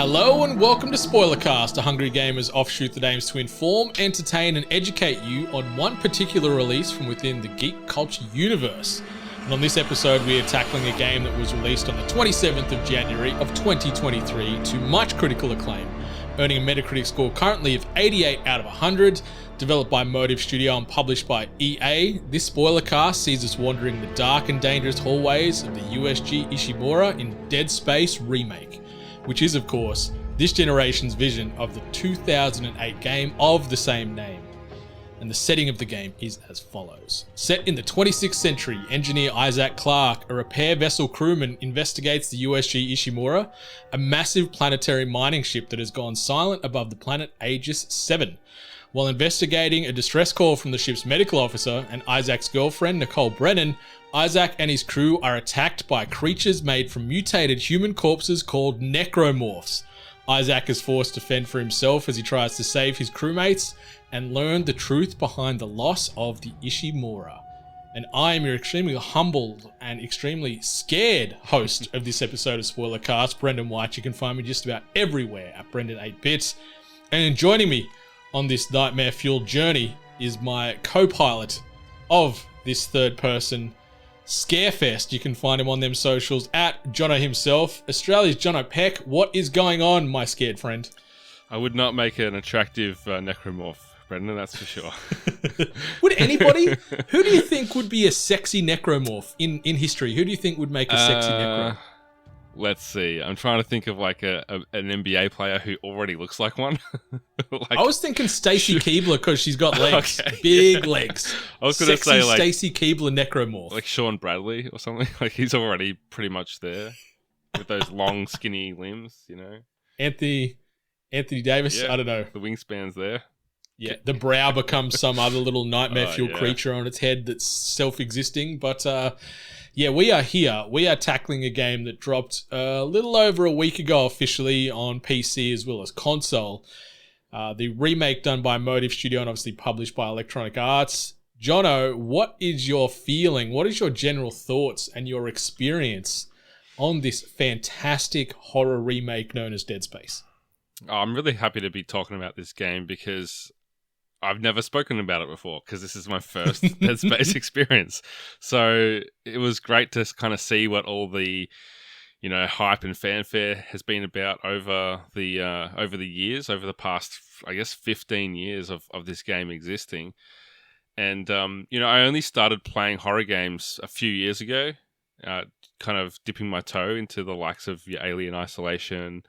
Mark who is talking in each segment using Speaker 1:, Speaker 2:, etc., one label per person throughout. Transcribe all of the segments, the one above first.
Speaker 1: Hello and welcome to SPOILERCAST, a Hungry Gamers offshoot that aims to inform, entertain and educate you on one particular release from within the geek culture universe. And on this episode we are tackling a game that was released on the 27th of January of 2023 to much critical acclaim, earning a Metacritic score currently of 88 out of 100, developed by ATEBIT Studio and published by EA. This SPOILERCAST sees us wandering the dark and dangerous hallways of the USG Ishimura in Dead Space Remake, which is, of course, this generation's vision of the 2008 game of the same name. And the setting of the game is as follows. Set in the 26th century, engineer Isaac Clarke, a repair vessel crewman, investigates the USG Ishimura, a massive planetary mining ship that has gone silent above the planet Aegis 7. While investigating a distress call from the ship's medical officer and Isaac's girlfriend, Nicole Brennan, Isaac and his crew are attacked by creatures made from mutated human corpses called necromorphs. Isaac is forced to fend for himself as he tries to save his crewmates and learn the truth behind the loss of the Ishimura. And I am your extremely humbled and extremely scared host of this episode of SPOILERCAST, Brendan White. You can find me just about everywhere at Brendan8bits. And joining me on this nightmare-fueled journey is my co-pilot of this third-person Scarefest. You can find him on them socials at Jono himself, Australia's Jono Peck. What is going on, my scared friend?
Speaker 2: I would not make an attractive necromorph, Brendan, that's for sure.
Speaker 1: Would anybody? Who do you think would be a sexy necromorph in history? Who do you think would make a sexy necro?
Speaker 2: Let's see. I'm trying to think of like an NBA player who already looks like one.
Speaker 1: I was thinking Stacy Keibler because she's got legs, big legs.
Speaker 2: I was going to say like
Speaker 1: Stacy Keibler necromorph,
Speaker 2: like Sean Bradley or something. Like he's already pretty much there with those long, skinny limbs. You know, Anthony
Speaker 1: Davis. Yeah, I don't know.
Speaker 2: The wingspan's there.
Speaker 1: Yeah, the brow becomes some other little nightmare-fueled creature on its head that's self-existing. But yeah, we are here. We are tackling a game that dropped a little over a week ago officially on PC as well as console. The remake done by ATEBIT Studio and obviously published by Electronic Arts. Jono, what is your feeling? What is your general thoughts and your experience on this fantastic horror remake known as Dead Space?
Speaker 2: Oh, I'm really happy to be talking about this game because I've never spoken about it before because this is my first Dead Space experience. So it was great to kind of see what all the, you know, hype and fanfare has been about over the years, over the past, I guess, 15 years of this game existing. And, you know, I only started playing horror games a few years ago, kind of dipping my toe into the likes of Alien Isolation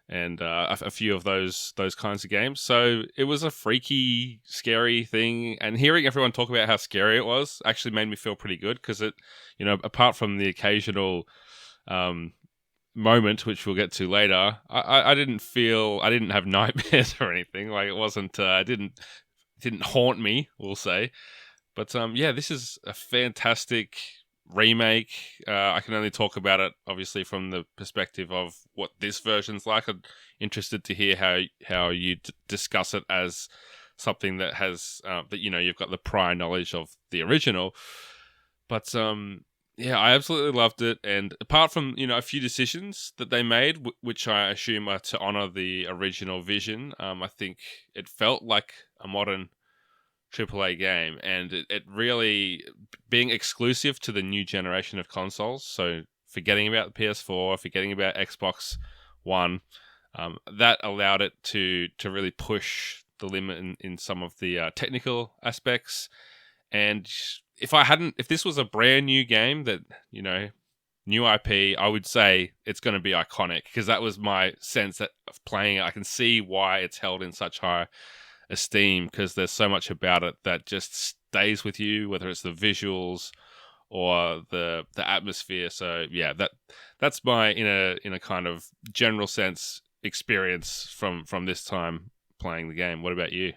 Speaker 2: and a few of those kinds of games. So it was a freaky, scary thing. And hearing everyone talk about how scary it was actually made me feel pretty good because it, you know, apart from the occasional moment, which we'll get to later, I didn't have nightmares or anything. Like it wasn't, didn't haunt me, we'll say. But yeah, this is a fantastic remake. I can only talk about it obviously from the perspective of what this version's like. I'm interested to hear how you discuss it as something that has that, you know, you've got the prior knowledge of the original. But yeah, I absolutely loved it. And apart from, you know, a few decisions that they made, which I assume are to honor the original vision, I think it felt like a modern AAA game, and it really being exclusive to the new generation of consoles. So forgetting about the PS4, forgetting about Xbox One, that allowed it to really push the limit in some of the technical aspects. And if this was a brand new game that, you know, new IP, I would say it's going to be iconic because that was my sense of playing it. I can see why it's held in such high esteem because there's so much about it that just stays with you, whether it's the visuals or the atmosphere. So yeah, that's my in a kind of general sense experience from this time playing the game. What about you?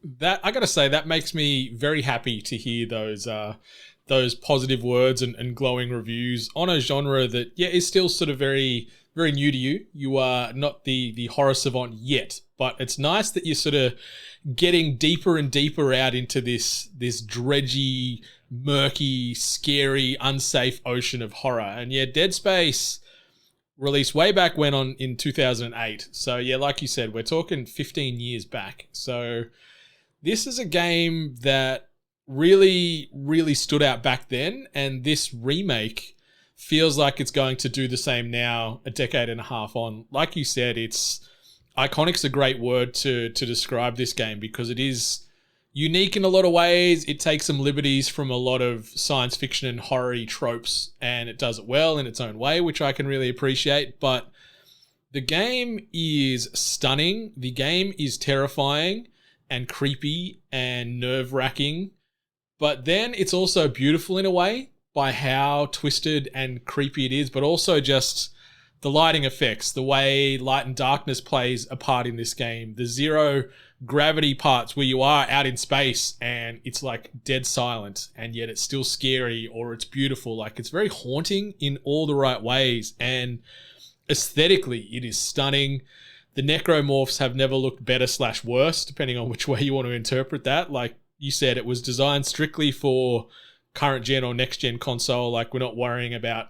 Speaker 1: That I gotta say, that makes me very happy to hear those positive words and glowing reviews on a genre that is still sort of very, very new to you. You are not the horror savant yet, but it's nice that you're sort of getting deeper and deeper out into this dredgy, murky, scary, unsafe ocean of horror. And yeah, Dead Space released way back when in 2008. So yeah, like you said, we're talking 15 years back. So this is a game that really, really stood out back then, and this remake feels like it's going to do the same now, a decade and a half on. Like you said, it's iconic's a great word to describe this game because it is unique in a lot of ways. It takes some liberties from a lot of science fiction and horror tropes, and it does it well in its own way, which I can really appreciate. But the game is stunning. The game is terrifying and creepy and nerve-wracking. But then it's also beautiful in a way by how twisted and creepy it is, but also just the lighting effects, the way light and darkness plays a part in this game, the zero gravity parts where you are out in space and it's like dead silent and yet it's still scary, or it's beautiful. Like, it's very haunting in all the right ways, and aesthetically it is stunning. The necromorphs have never looked better / worse, depending on which way you want to interpret that. Like you said, it was designed strictly for current gen or next gen console. Like, we're not worrying about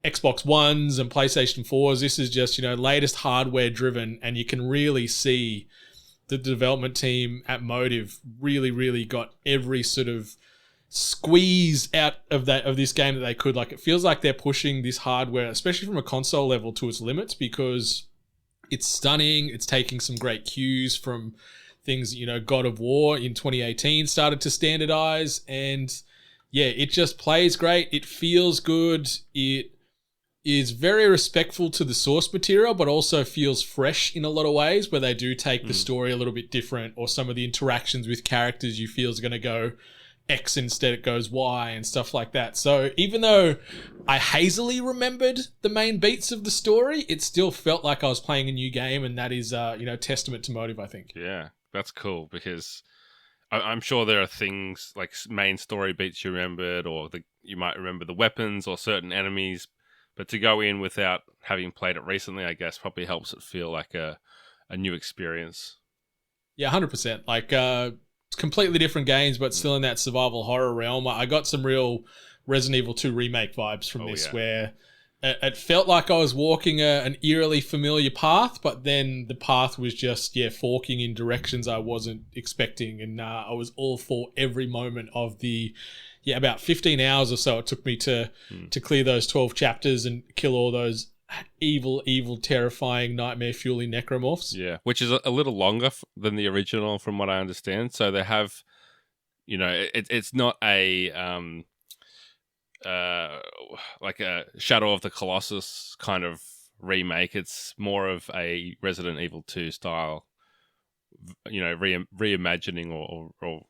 Speaker 1: Xbox Ones and PlayStation 4s. This is just, latest hardware driven, and you can really see the development team at Motive really, really got every sort of squeeze out of this game that they could. Like, it feels like they're pushing this hardware, especially from a console level, to its limits because it's stunning. It's taking some great cues from things, God of War in 2018 started to standardize, and yeah, it just plays great. It feels good. It is very respectful to the source material, but also feels fresh in a lot of ways where they do take the story a little bit different, or some of the interactions with characters you feel is going to go X instead it goes Y and stuff like that. So even though I hazily remembered the main beats of the story, it still felt like I was playing a new game, and that is, testament to Motive, I think.
Speaker 2: Yeah, that's cool because I'm sure there are things like main story beats you remembered, or you might remember the weapons or certain enemies, but to go in without having played it recently, I guess, probably helps it feel like a new experience.
Speaker 1: Yeah, 100%. Like, completely different games, but still in that survival horror realm. I got some real Resident Evil 2 remake vibes from this, where it felt like I was walking an eerily familiar path, but then the path was just, forking in directions I wasn't expecting. And I was all for every moment of the, about 15 hours or so it took me to clear those 12 chapters and kill all those evil, terrifying, nightmare-fueling necromorphs. Yeah,
Speaker 2: which is a little longer than the original from what I understand. So they have, it's not a... like a Shadow of the Colossus kind of remake. It's more of a Resident Evil 2 style, reimagining or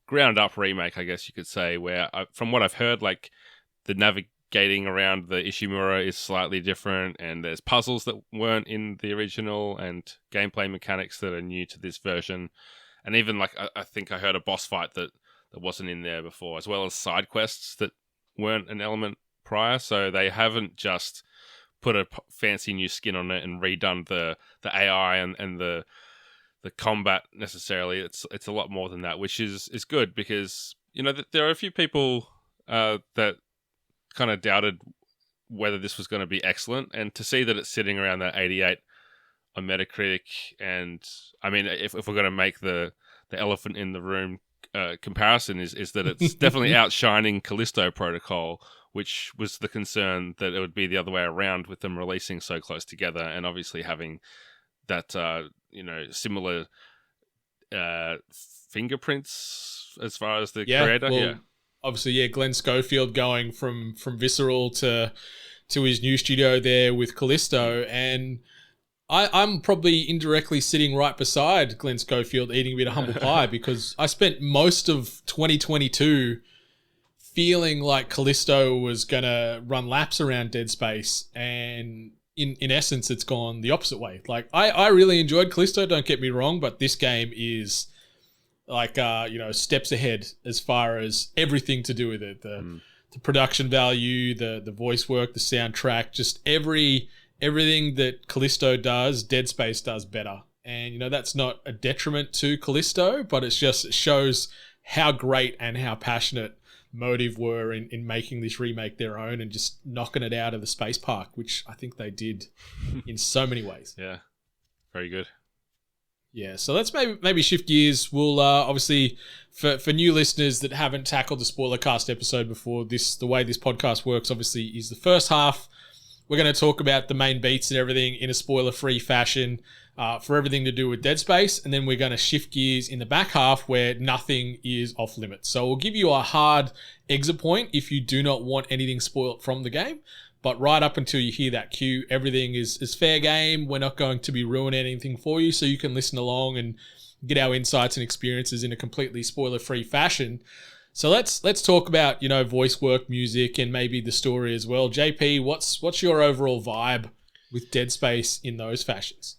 Speaker 2: ground up remake, I guess you could say, where from what I've heard, like the navigating around the Ishimura is slightly different, and there's puzzles that weren't in the original and gameplay mechanics that are new to this version. And even like, I think I heard a boss fight that wasn't in there before, as well as side quests that weren't an element prior. So they haven't just put a fancy new skin on it and redone the AI and the combat necessarily. It's a lot more than that, which is good because, there are a few people that kind of doubted whether this was going to be excellent, and to see that it's sitting around that 88 on Metacritic, and I mean, if we're going to make the elephant in the room comparison is that it's definitely outshining Callisto Protocol, which was the concern that it would be the other way around with them releasing so close together, and obviously having that similar fingerprints as far as the creator.
Speaker 1: Well, obviously, Glenn Schofield going from Visceral to his new studio there with Callisto, and I'm probably indirectly sitting right beside Glenn Schofield eating a bit of humble pie because I spent most of 2022 feeling like Callisto was going to run laps around Dead Space, and in essence, it's gone the opposite way. Like, I really enjoyed Callisto, don't get me wrong, but this game is like, steps ahead as far as everything to do with it. The production value, the voice work, the soundtrack, just everything that Callisto does, Dead Space does better. And, that's not a detriment to Callisto, but it shows how great and how passionate motive were in making this remake their own and just knocking it out of the space park, which I think they did in so many ways.
Speaker 2: Yeah, very good.
Speaker 1: Yeah, so let's maybe shift gears. We'll obviously, for new listeners that haven't tackled the Spoilercast episode before, the way this podcast works obviously is the first half. We're going to talk about the main beats and everything in a spoiler-free fashion for everything to do with Dead Space, and then we're going to shift gears in the back half where nothing is off limits. So we'll give you a hard exit point if you do not want anything spoiled from the game. But right up until you hear that cue, everything is fair game. We're not going to be ruining anything for you, so you can listen along and get our insights and experiences in a completely spoiler-free fashion. So let's talk about, voice work, music, and maybe the story as well. JP, what's your overall vibe with Dead Space in those fashions?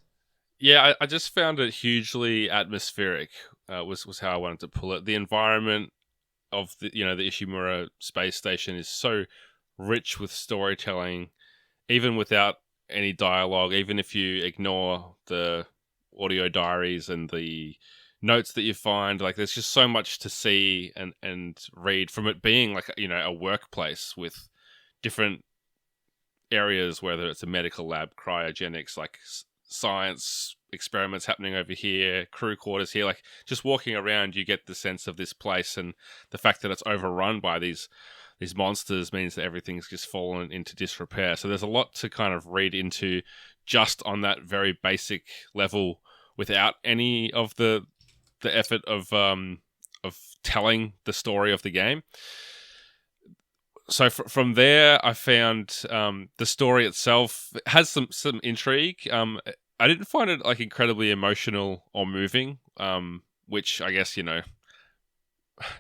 Speaker 2: Yeah, I just found it hugely atmospheric. Was how I wanted to pull it. The environment of the Ishimura space station is so rich with storytelling, even without any dialogue, even if you ignore the audio diaries and the notes that you find. Like, there's just so much to see and read from it being like, a workplace with different areas, whether it's a medical lab, cryogenics, like science experiments happening over here, crew quarters here. Like, just walking around, you get the sense of this place, and the fact that it's overrun by these monsters means that everything's just fallen into disrepair. So there's a lot to kind of read into just on that very basic level without any of the effort of telling the story of the game. So from there, I found the story itself has some intrigue. I didn't find it like incredibly emotional or moving, which I guess,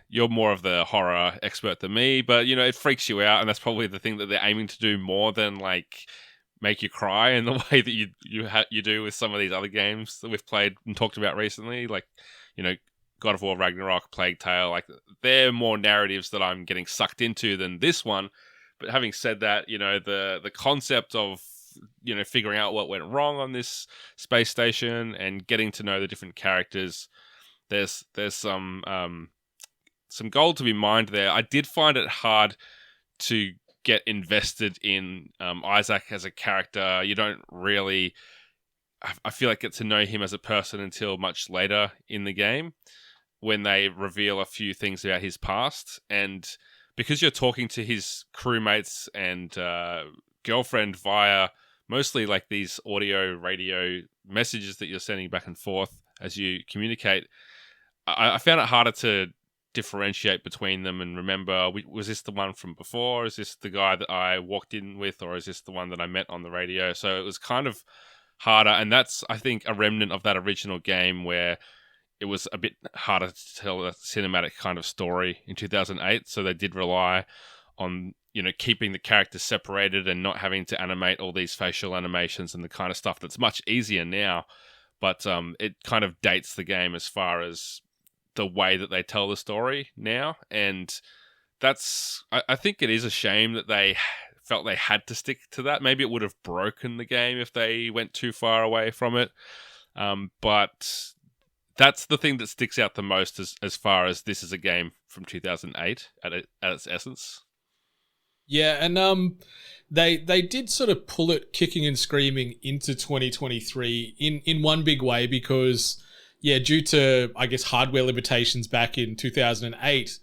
Speaker 2: you're more of the horror expert than me, but it freaks you out, and that's probably the thing that they're aiming to do more than like make you cry in the way that you do with some of these other games that we've played and talked about recently, like God of War Ragnarok, Plague Tale. Like, they're more narratives that I'm getting sucked into than this one. But having said that, the concept of figuring out what went wrong on this space station and getting to know the different characters, there's some gold to be mined there. I did find it hard to get invested in Isaac as a character. You don't really, I feel like, get to know him as a person until much later in the game when they reveal a few things about his past. And because you're talking to his crewmates and girlfriend via mostly like these audio, radio messages that you're sending back and forth as you communicate, I found it harder to differentiate between them and remember, was this the one from before? Is this the guy that I walked in with? Or is this the one that I met on the radio? So it was kind of harder. And that's, I think, a remnant of that original game where it was a bit harder to tell a cinematic kind of story in 2008. So they did rely on, keeping the characters separated and not having to animate all these facial animations and the kind of stuff that's much easier now. But it kind of dates the game as far as the way that they tell the story now. And that's, I think it is a shame that they felt they had to stick to that. Maybe it would have broken the game if they went too far away from it. But that's the thing that sticks out the most as far as this is a game from 2008 at its essence.
Speaker 1: Yeah, and they did sort of pull it kicking and screaming into 2023 in one big way because, due to, I guess, hardware limitations back in 2008,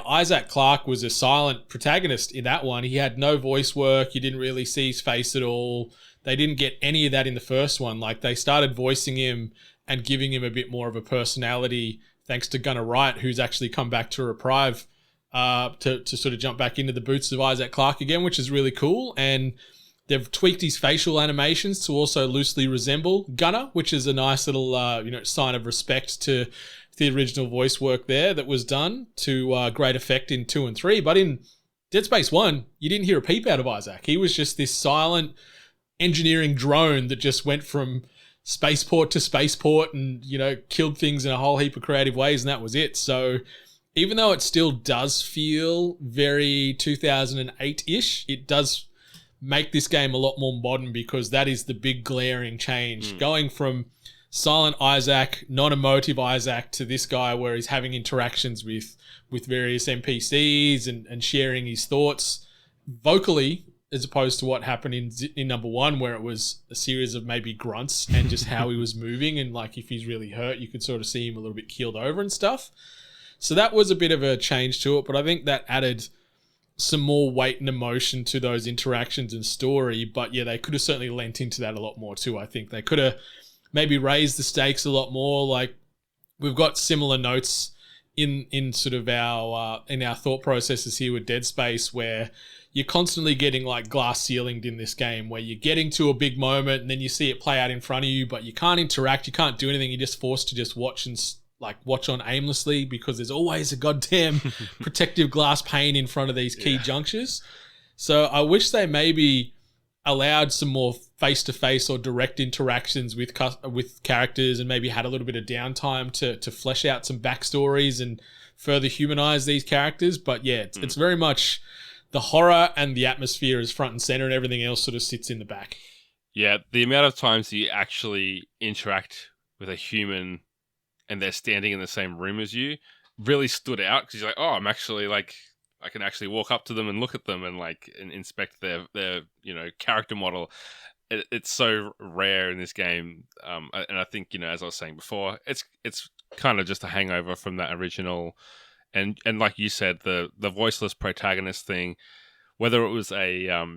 Speaker 1: Isaac Clarke was a silent protagonist in that one. He had no voice work. You didn't really see his face at all. They didn't get any of that in the first one. Like, they started voicing him and giving him a bit more of a personality thanks to Gunnar Wright, who's actually come back to Reprieve to sort of jump back into the boots of Isaac Clarke again, which is really cool. And they've tweaked his facial animations to also loosely resemble Gunnar, which is a nice little sign of respect to the original voice work there that was done to great effect in 2 and 3. But in Dead Space 1, you didn't hear a peep out of Isaac. He was just this silent engineering drone that just went from spaceport to spaceport and, killed things in a whole heap of creative ways, and that was it. So even though it still does feel very 2008-ish, it does make this game a lot more modern because that is the big glaring change. Going from silent Isaac, non-emotive Isaac, to this guy where he's having interactions with various NPCs and sharing his thoughts vocally, as opposed to what happened in number one, where it was a series of maybe grunts and just how he was moving, and like if he's really hurt, you could sort of see him a little bit keeled over and stuff. So that was a bit of a change to it, but I think that added some more weight and emotion to those interactions and story. But yeah, they could have certainly lent into that a lot more too. I think they could have maybe raised the stakes a lot more. Like, we've got similar notes in sort of our in our thought processes here with Dead Space, where you're constantly getting like glass ceilinged in this game, where you're getting to a big moment and then you see it play out in front of you, but you can't interact, you can't do anything, you're just forced to just watch and watch on aimlessly, because there's always a goddamn protective glass pane in front of these key junctures. So I wish they maybe allowed some more face-to-face or direct interactions with characters, and maybe had a little bit of downtime to flesh out some backstories and further humanize these characters. But yeah, it's very much the horror and the atmosphere is front and center, and everything else sort of sits in the back.
Speaker 2: Yeah, the amount of times you actually interact with a human and they're standing in the same room as you really stood out, because you're like, oh, I'm actually like, I can actually walk up to them and look at them and inspect their character model. It's so rare in this game, and I think, as I was saying before, it's kind of just a hangover from that original, and like you said, the voiceless protagonist thing, whether it was a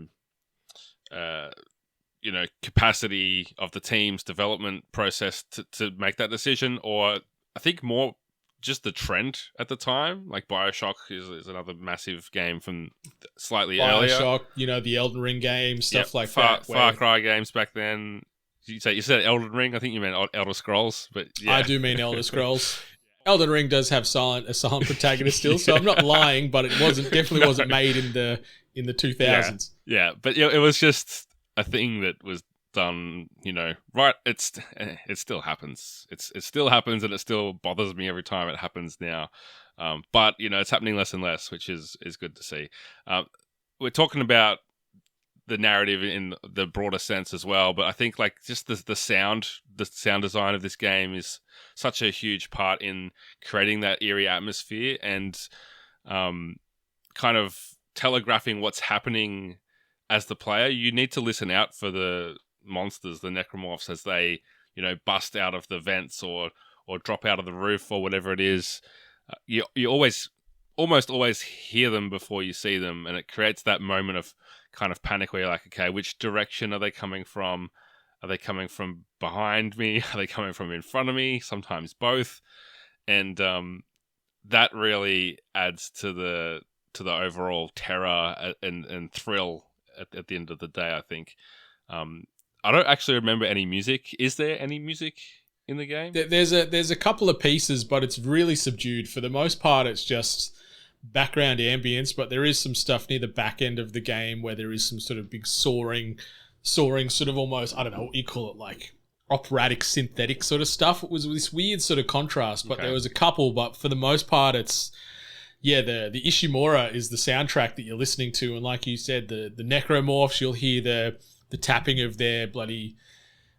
Speaker 2: capacity of the team's development process to make that decision, or I think more just the trend at the time. Like BioShock is another massive game from slightly earlier.
Speaker 1: BioShock, the Elden Ring games, stuff like that.
Speaker 2: Far Cry games back then. You said Elden Ring. I think you meant Elder Scrolls, but yeah.
Speaker 1: I do mean Elder Scrolls. Elden Ring does have a silent protagonist still, so I'm not lying, but it definitely wasn't made in the 2000s.
Speaker 2: Yeah, but it was just a thing that was done, right. It still happens. It still happens, and it still bothers me every time it happens now. But it's happening less and less, which is good to see. We're talking about the narrative in the broader sense as well, but I think like just the sound design of this game is such a huge part in creating that eerie atmosphere and kind of telegraphing what's happening as the player. You need to listen out for the monsters, the necromorphs, as they bust out of the vents or drop out of the roof or whatever it is. You almost always hear them before you see them, and it creates that moment of kind of panic where you're like, okay, which direction are they coming from? Are they coming from behind me? Are they coming from in front of me? Sometimes both. And that really adds to the overall terror and thrill at the end of the day, I think. I don't actually remember any music. Is there any music in the game?
Speaker 1: There's a couple of pieces, but it's really subdued. For the most part, it's just background ambience, but there is some stuff near the back end of the game where there is some sort of big soaring sort of almost, I don't know what you call it, like operatic synthetic sort of stuff. It was this weird sort of contrast, but There was a couple, but for the most part, it's the Ishimura is the soundtrack that you're listening to, and like you said, the necromorphs, you'll hear the tapping of their bloody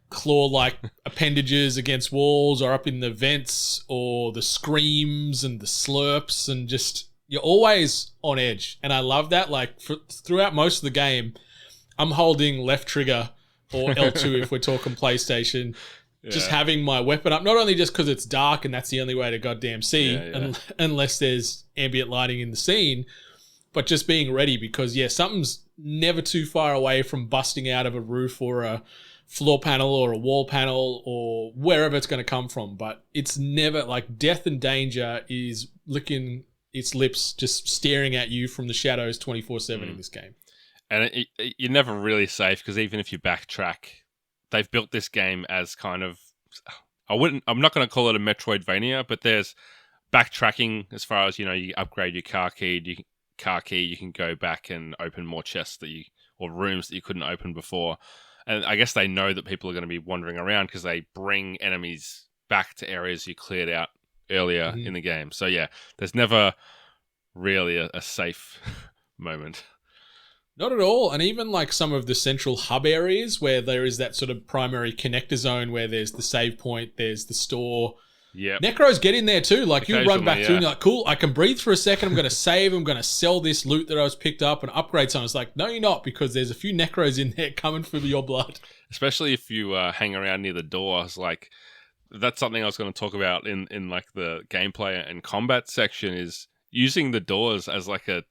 Speaker 1: claw-like appendages against walls or up in the vents, or the screams and the slurps, and just you're always on edge. And I love that. Like throughout most of the game, I'm holding left trigger or L2 if we're talking PlayStation, just having my weapon up, not only just because it's dark and that's the only way to goddamn see, unless there's ambient lighting in the scene, but just being ready because, something's never too far away from busting out of a roof or a floor panel or a wall panel or wherever it's going to come from. But it's never like death and danger is licking its lips, just staring at you from the shadows 24/7 in this game.
Speaker 2: And you're never really safe, because even if you backtrack, they've built this game as kind of, I'm not going to call it a Metroidvania, but there's backtracking as far as, you upgrade your car key, you can go back and open more chests or rooms that you couldn't open before. And I guess they know that people are going to be wandering around because they bring enemies back to areas you cleared out earlier in the game. So there's never really a safe moment.
Speaker 1: Not at all. And even like some of the central hub areas where there is that sort of primary connector zone where there's the save point, there's the store.
Speaker 2: Yeah.
Speaker 1: Necros get in there too. Like you run back through and you're like, cool, I can breathe for a second. I'm going to save. I'm going to sell this loot that I was picked up and upgrade something. It's like, no, you're not, because there's a few Necros in there coming for your blood.
Speaker 2: Especially if you hang around near the doors. Like, that's something I was going to talk about in like the gameplay and combat section, is using the doors as like a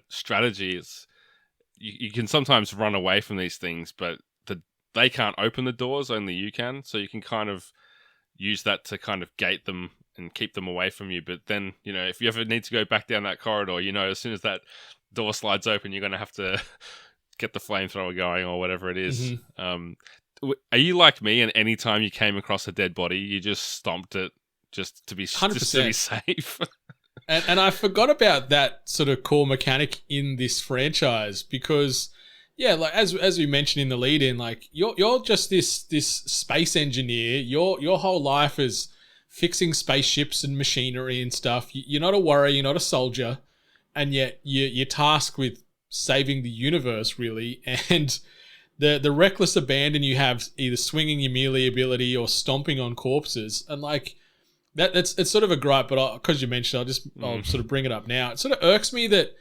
Speaker 2: strategy. It's, you can sometimes run away from these things, but they can't open the doors, only you can. So you can kind of use that to kind of gate them and keep them away from you. But then, you know, if you ever need to go back down that corridor, you know, as soon as that door slides open, you're going to have to get the flamethrower going or whatever it is. Mm-hmm. Are you like me, and any time you came across a dead body, you just stomped it just to be 100%. Safe?
Speaker 1: and I forgot about that sort of core mechanic in this franchise, because yeah, like as we mentioned in the lead in, like you're just this space engineer. Your whole life is fixing spaceships and machinery and stuff. You're not a warrior, you're not a soldier, and yet you're tasked with saving the universe, really. And the reckless abandon you have, either swinging your melee ability or stomping on corpses, and like it's sort of a gripe, but because you mentioned, I'll sort of bring it up now. It sort of irks me that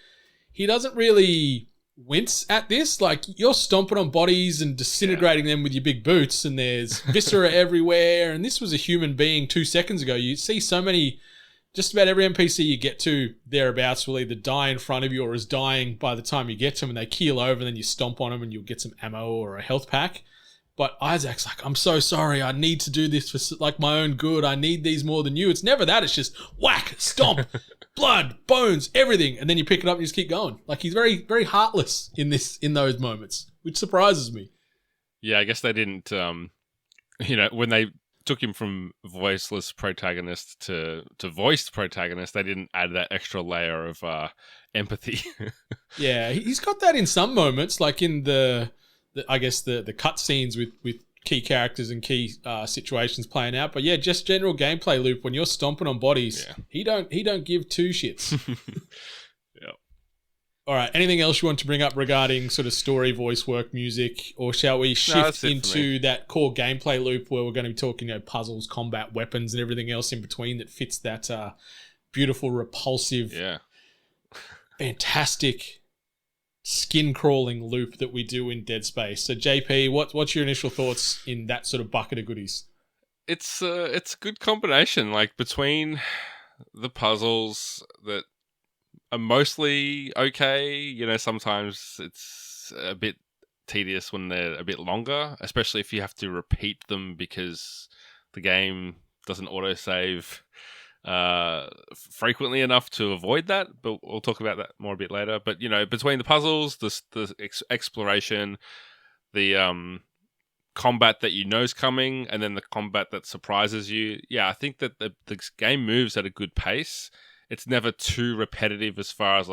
Speaker 1: he doesn't really wince at this. Like, you're stomping on bodies and disintegrating them with your big boots, and there's viscera everywhere, and this was a human being 2 seconds ago. You see so many, just about every NPC you get to thereabouts will either die in front of you or is dying by the time you get to them, and they keel over, and then you stomp on them and you'll get some ammo or a health pack. But Isaac's like, I'm so sorry, I need to do this for like my own good, I need these more than you. It's never that, it's just whack, stomp, blood, bones, everything, and then you pick it up and you just keep going. Like, he's very, very heartless in those moments, which surprises me.
Speaker 2: Yeah, I guess they didn't, when they took him from voiceless protagonist to voiced protagonist, they didn't add that extra layer of empathy.
Speaker 1: Yeah, he's got that in some moments, like in the cutscenes with key characters and key situations playing out. But yeah, just general gameplay loop, when you're stomping on bodies, he don't give two shits.
Speaker 2: Yeah.
Speaker 1: All right, anything else you want to bring up regarding sort of story, voice work, music, or shall we shift into that core gameplay loop where we're going to be talking, puzzles, combat, weapons, and everything else in between that fits that beautiful, repulsive, fantastic skin-crawling loop that we do in Dead Space. So, JP, what's your initial thoughts in that sort of bucket of goodies?
Speaker 2: It's a good combination, like, between the puzzles that are mostly okay. Sometimes it's a bit tedious when they're a bit longer, especially if you have to repeat them because the game doesn't autosave frequently enough to avoid that, but we'll talk about that more a bit later. But between the puzzles, the exploration, the combat that is coming, and then the combat that surprises you, I think that the game moves at a good pace. It's never too repetitive as far as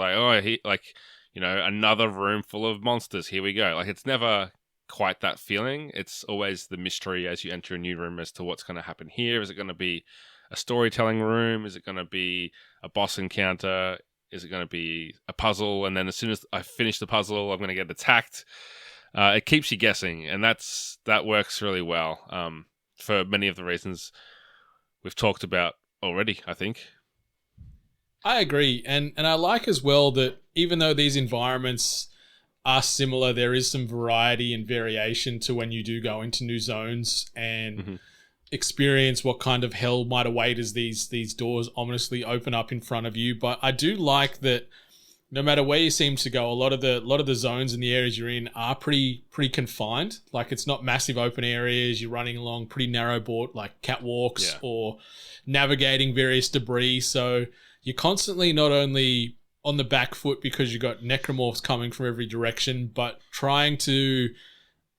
Speaker 2: another room full of monsters, here we go. Like, it's never quite that feeling. It's always the mystery as you enter a new room as to what's going to happen here. Is it going to be a storytelling room? Is it going to be a boss encounter? Is it going to be a puzzle? And then as soon as I finish the puzzle, I'm going to get attacked. It keeps you guessing, and that works really well for many of the reasons we've talked about already, I think.
Speaker 1: I agree, and I like as well that even though these environments are similar, there is some variety and variation to when you do go into new zones and experience what kind of hell might await as these doors ominously open up in front of you. But I do like that no matter where you seem to go, a lot of the zones and the areas you're in are pretty confined. Like, it's not massive open areas. You're running along pretty narrow board, like catwalks, or navigating various debris. So you're constantly not only on the back foot because you've got necromorphs coming from every direction, but trying to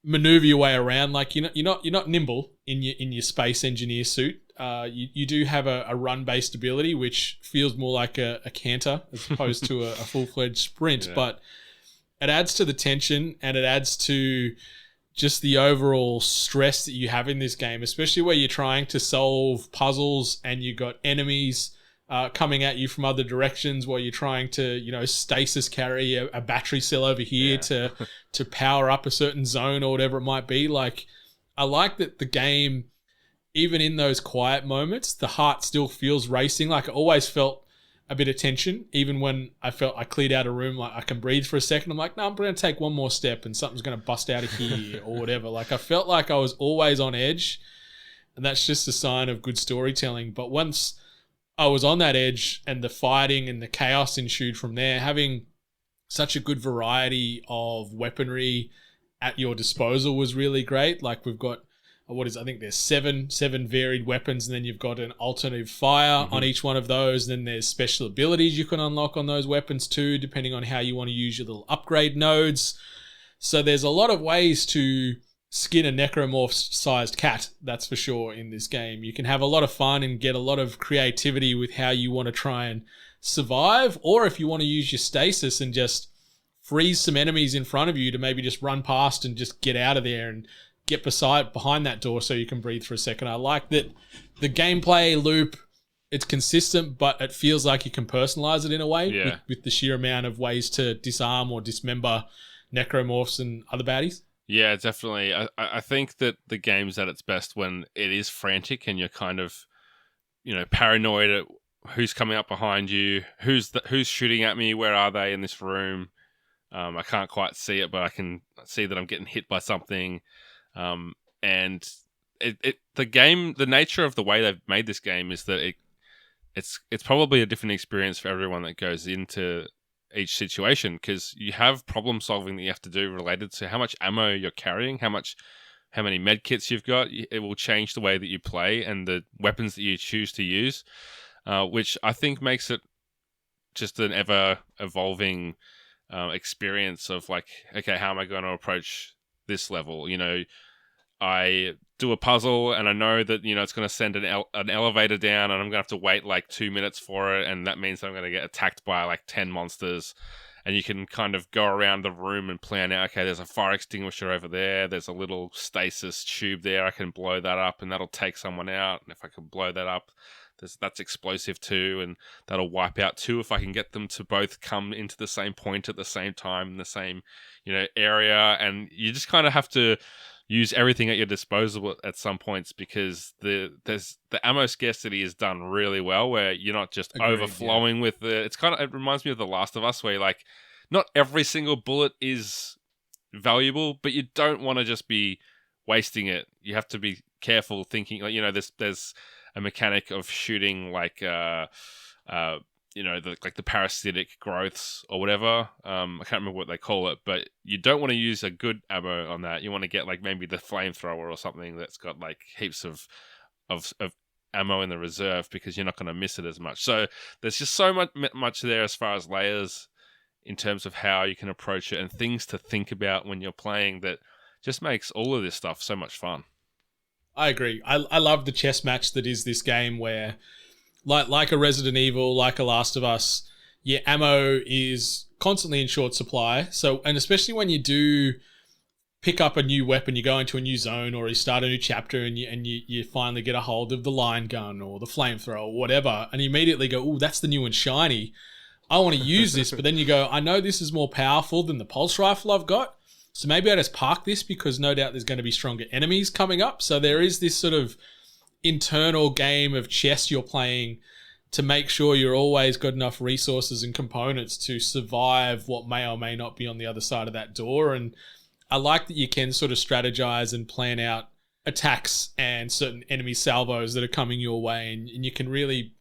Speaker 1: maneuver your way around. Like, you're not nimble in your space engineer suit. You do have a run-based ability, which feels more like a canter as opposed to a full-fledged sprint. But it adds to the tension, and it adds to just the overall stress that you have in this game, especially where you're trying to solve puzzles and you've got enemies coming at you from other directions while you're trying to, stasis carry a battery cell over here to power up a certain zone or whatever it might be. Like, I like that the game, even in those quiet moments, the heart still feels racing. Like, I always felt a bit of tension, even when I felt I cleared out a room, like I can breathe for a second. I'm like, no, I'm going to take one more step and something's going to bust out of here or whatever. Like, I felt like I was always on edge, and that's just a sign of good storytelling. But once I was on that edge and the fighting and the chaos ensued from there, having such a good variety of weaponry at your disposal was really great. Like, we've got, I think there's seven varied weapons, and then you've got an alternative fire on each one of those. Then there's special abilities you can unlock on those weapons too, depending on how you want to use your little upgrade nodes. So there's a lot of ways to skin a necromorph-sized cat, that's for sure, in this game. You can have a lot of fun and get a lot of creativity with how you want to try and survive, or if you want to use your stasis and just freeze some enemies in front of you to maybe just run past and just get out of there and get behind that door so you can breathe for a second. I like that the gameplay loop, it's consistent, but it feels like you can personalize it in a way with the sheer amount of ways to disarm or dismember necromorphs and other baddies.
Speaker 2: Yeah, definitely. I think that the game's at its best when it is frantic and you're kind of, paranoid at who's coming up behind you, who's shooting at me, where are they in this room? I can't quite see it, but I can see that I'm getting hit by something. And the nature of the way they've made this game is that it's probably a different experience for everyone that goes into each situation, because you have problem solving that you have to do related to how much ammo you're carrying, how many med kits you've got. It will change the way that you play and the weapons that you choose to use, which I think makes it just an ever evolving experience of like, okay, how am I going to approach this level? I do a puzzle and I know that, it's going to send an elevator down and I'm going to have to wait like 2 minutes for it. And that means I'm going to get attacked by like 10 monsters. And you can kind of go around the room and plan out, okay, there's a fire extinguisher over there. There's a little stasis tube there. I can blow that up and that'll take someone out. And if I can blow that up, that's explosive too. And that'll wipe out two if I can get them to both come into the same point at the same time in the same, area. And you just kind of have to use everything at your disposal at some points, because the ammo scarcity is done really well, where you're not just overflowing with the. It reminds me of The Last of Us, where like not every single bullet is valuable, but you don't want to just be wasting it. You have to be careful, thinking like there's a mechanic of shooting like the parasitic growths or whatever. I can't remember what they call it, but you don't want to use a good ammo on that. You want to get like maybe the flamethrower or something that's got like heaps of ammo in the reserve, because you're not going to miss it as much. So there's just so much there as far as layers in terms of how you can approach it and things to think about when you're playing, that just makes all of this stuff so much fun.
Speaker 1: I agree. I love the chess match that is this game, where like a Resident Evil, like a Last of Us, your ammo is constantly in short supply. So, and especially when you do pick up a new weapon, you go into a new zone or you start a new chapter and you finally get a hold of the line gun or the flamethrower or whatever, and you immediately go, "Ooh, that's the new and shiny. I want to use this." But then you go, "I know this is more powerful than the pulse rifle I've got. So maybe I just park this because no doubt there's going to be stronger enemies coming up." So there is this sort of internal game of chess you're playing to make sure you're always got enough resources and components to survive what may or may not be on the other side of that door. And I like that you can sort of strategize and plan out attacks and certain enemy salvos that are coming your way, and you can really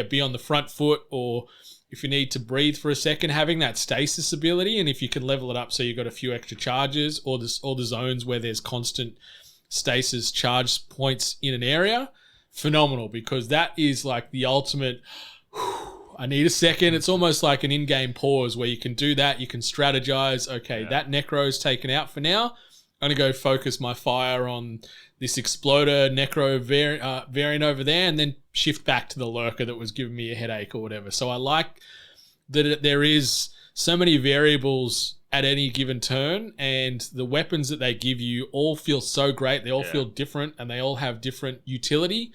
Speaker 1: be on the front foot, or if you need to breathe for a second, having that stasis ability. And if you can level it up so you've got a few extra charges, or the zones where there's constant stasis charge points in an area, phenomenal, because that is like the ultimate I need a second. It's almost like an in-game pause where you can do that. You can strategize. Okay, that necro's taken out for now. I'm going to go focus my fire on this exploder necro variant over there, and then shift back to the lurker that was giving me a headache or whatever. So I like that there is so many variables at any given turn, and the weapons that they give you all feel so great. They all feel different, and they all have different utility,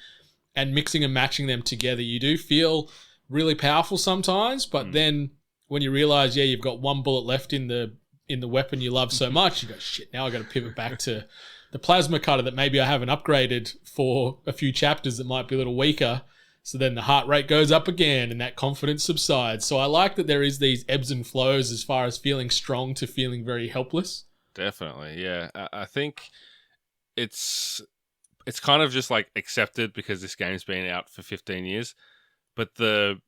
Speaker 1: and mixing and matching them together, you do feel really powerful sometimes, but then when you realize, you've got one bullet left in the weapon you love so much, you go, shit, now I got to pivot back to the plasma cutter that maybe I haven't upgraded for a few chapters that might be a little weaker. So then the heart rate goes up again and that confidence subsides. So I like that there is these ebbs and flows as far as feeling strong to feeling very helpless.
Speaker 2: Definitely, yeah. I think it's kind of just like accepted because this game's been out for 15 years. But the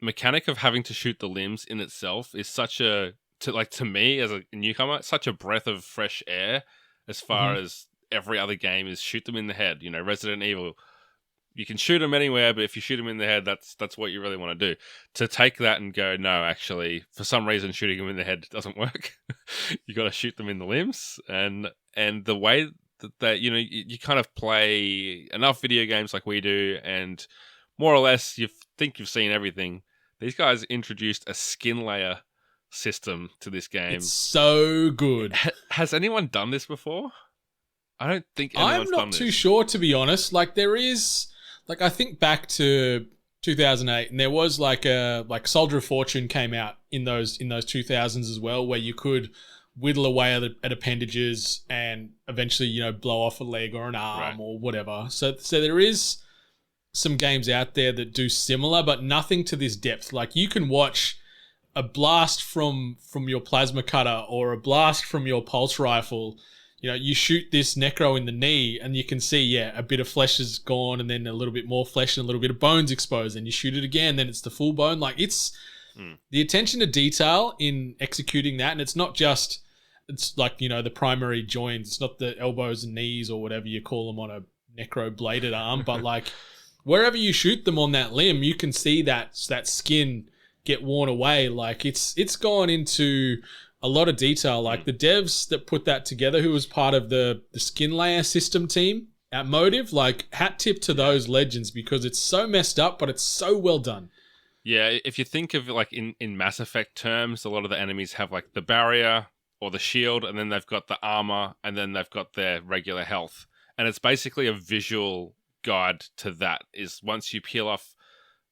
Speaker 2: mechanic of having to shoot the limbs in itself is such to me as a newcomer, such a breath of fresh air as far as every other game is shoot them in the head. You know, Resident Evil, you can shoot them anywhere, but if you shoot them in the head, that's what you really want to do. To take that and go, no, actually, for some reason, shooting them in the head doesn't work. You got to shoot them in the limbs, and the way that you know you kind of play enough video games like we do, and more or less you think you've seen everything. These guys introduced a skin layer system to this game. It's
Speaker 1: so good.
Speaker 2: Has anyone done this before? I don't think anyone's done this.
Speaker 1: I'm not too sure, to be honest. Like, there is, like, I think back to 2008, and there was like Soldier of Fortune came out in those 2000s as well, where you could whittle away at appendages and eventually, you know, blow off a leg or an arm or whatever. So there is some games out there that do similar, but nothing to this depth. Like, you can watch a blast from your plasma cutter or a blast from your pulse rifle. You know, you shoot this necro in the knee and you can see, a bit of flesh is gone and then a little bit more flesh and a little bit of bones exposed. And you shoot it again, then it's the full bone. Like, it's the attention to detail in executing that. And it's not just, it's like, you know, the primary joints. It's not the elbows and knees or whatever you call them on a necro bladed arm. But like, wherever you shoot them on that limb, you can see that skin get worn away. Like, it's gone into a lot of detail. Like, the devs that put that together, who was part of the skin layer system team at Motive, like, hat tip to those legends, because it's so messed up, but it's so well done.
Speaker 2: Yeah, if you think of like in Mass Effect terms, a lot of the enemies have like the barrier or the shield, and then they've got the armor, and then they've got their regular health. And it's basically a visual guide to that. Is once you peel off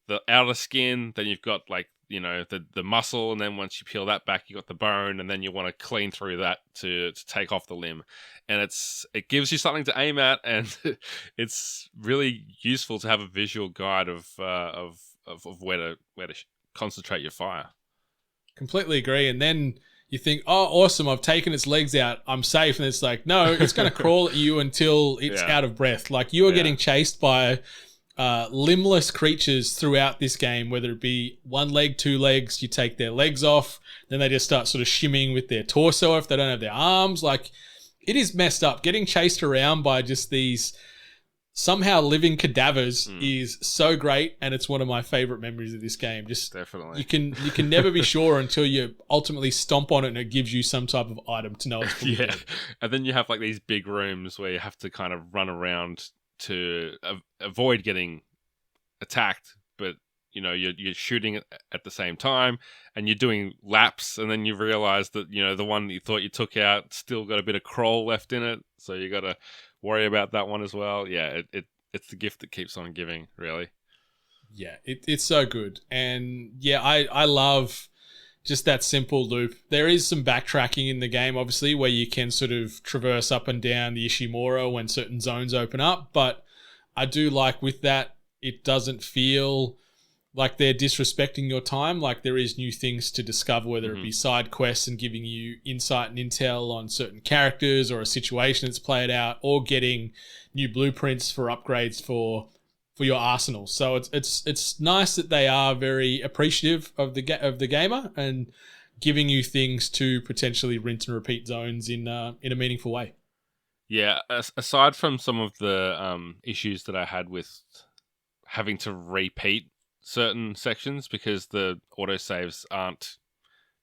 Speaker 2: the outer skin, then you've got like, you know, the muscle, and then once you peel that back, you got the bone, and then you want to clean through that to take off the limb. And it gives you something to aim at, and it's really useful to have a visual guide of where to concentrate your fire.
Speaker 1: Completely agree. And then you think, oh, awesome, I've taken its legs out, I'm safe. And it's like, no, it's going to crawl at you until it's out of breath. Like, you are getting chased by limbless creatures throughout this game, whether it be one leg, two legs, you take their legs off, then they just start sort of shimmying with their torso if they don't have their arms. Like, it is messed up. Getting chased around by just these somehow living cadavers is so great, and it's one of my favorite memories of this game. Just
Speaker 2: definitely,
Speaker 1: you can never be sure until you ultimately stomp on it and it gives you some type of item to know it's fully dead.
Speaker 2: And then you have like these big rooms where you have to kind of run around to avoid getting attacked, but you know, you're shooting at the same time, and you're doing laps, and then you realize that, you know, the one that you thought you took out still got a bit of crawl left in it, so you got to worry about that one as well. Yeah, it's the gift that keeps on giving, really.
Speaker 1: Yeah, it's so good. And yeah, I love just that simple loop. There is some backtracking in the game, obviously, where you can sort of traverse up and down the Ishimura when certain zones open up, but I do like with that, it doesn't feel like they're disrespecting your time. Like, there is new things to discover, whether it be side quests and giving you insight and intel on certain characters or a situation that's played out, or getting new blueprints for upgrades for your arsenal. So it's nice that they are very appreciative of the gamer and giving you things to potentially rinse and repeat zones in a meaningful way.
Speaker 2: Yeah, aside from some of the issues that I had with having to repeat certain sections because the autosaves aren't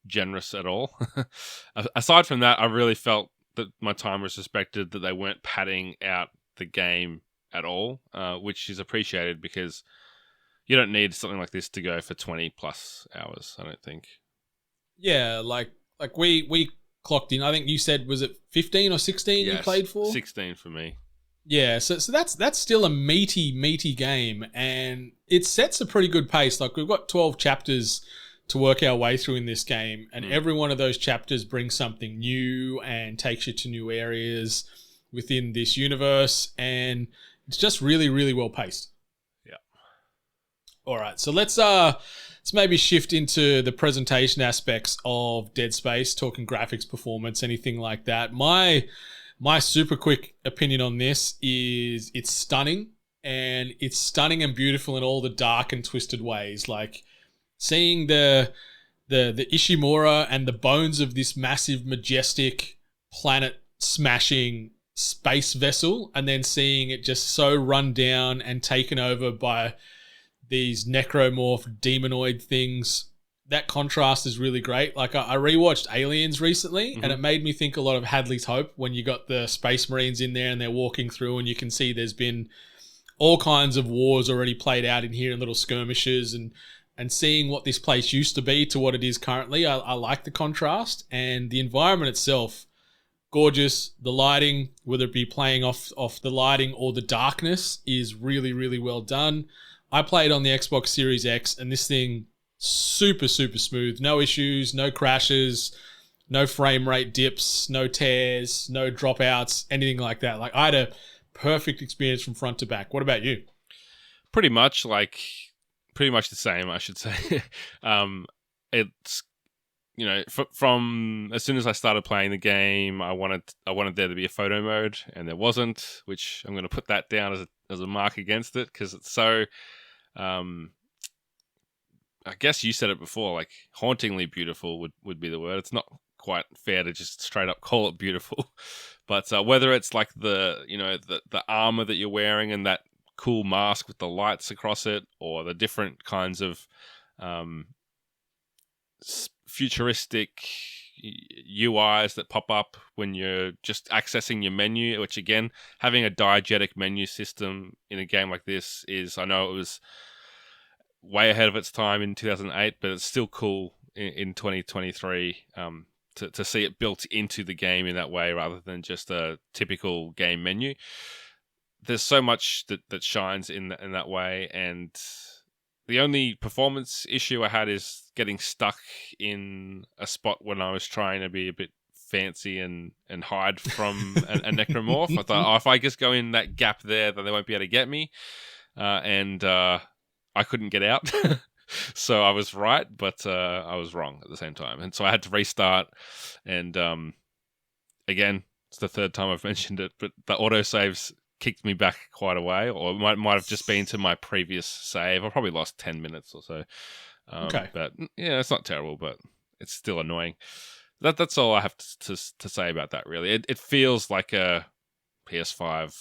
Speaker 2: generous at all. Aside from that, I really felt that my time was respected, that they weren't padding out the game at all, which is appreciated because you don't need something like this to go for 20 plus hours, I don't think.
Speaker 1: Yeah, like we clocked in, I think you said, was it 15 or 16 you played for?
Speaker 2: 16 for me.
Speaker 1: Yeah, so that's still a meaty game, and it sets a pretty good pace. Like, we've got 12 chapters to work our way through in this game, and every one of those chapters brings something new and takes you to new areas within this universe, and it's just really, really well paced.
Speaker 2: Yeah.
Speaker 1: All right, so let's maybe shift into the presentation aspects of Dead Space, talking graphics, performance, anything like that. My super quick opinion on this is it's stunning, and it's stunning and beautiful in all the dark and twisted ways. Like, seeing the Ishimura and the bones of this massive, majestic, planet smashing space vessel, and then seeing it just so run down and taken over by these necromorph demonoid things. That contrast is really great. Like, I rewatched Aliens recently, and it made me think a lot of Hadley's Hope when you got the Space Marines in there and they're walking through, and you can see there's been all kinds of wars already played out in here and little skirmishes, and seeing what this place used to be to what it is currently. I like the contrast, and the environment itself, gorgeous. The lighting, whether it be playing off the lighting or the darkness, is really, really well done. I played on the Xbox Series X, and this thing, super, super smooth. No issues, no crashes, no frame rate dips, no tears, no dropouts, anything like that. Like, I had a perfect experience from front to back. What about you?
Speaker 2: Pretty much the same, I should say. It's, from as soon as I started playing the game, I wanted there to be a photo mode, and there wasn't, which I'm going to put that down as a mark against it, because it's so, I guess you said it before, like, hauntingly beautiful would be the word. It's not quite fair to just straight up call it beautiful, but whether it's like the armor that you're wearing and that cool mask with the lights across it, or the different kinds of futuristic UIs that pop up when you're just accessing your menu, which, again, having a diegetic menu system in a game like this is, I know it was way ahead of its time in 2008, but it's still cool in 2023 to see it built into the game in that way, rather than just a typical game menu. There's so much that shines in that way, and the only performance issue I had is getting stuck in a spot when I was trying to be a bit fancy and hide from a necromorph. I thought, if I just go in that gap there, then they won't be able to get me. And I couldn't get out. So I was right, but I was wrong at the same time. And so I had to restart. And again, it's the third time I've mentioned it, but the autosaves kicked me back quite a way, or it might have just been to my previous save. I probably lost 10 minutes or so.
Speaker 1: Okay.
Speaker 2: But yeah, it's not terrible, but it's still annoying. That's all I have to say about that, really. It feels like a PS5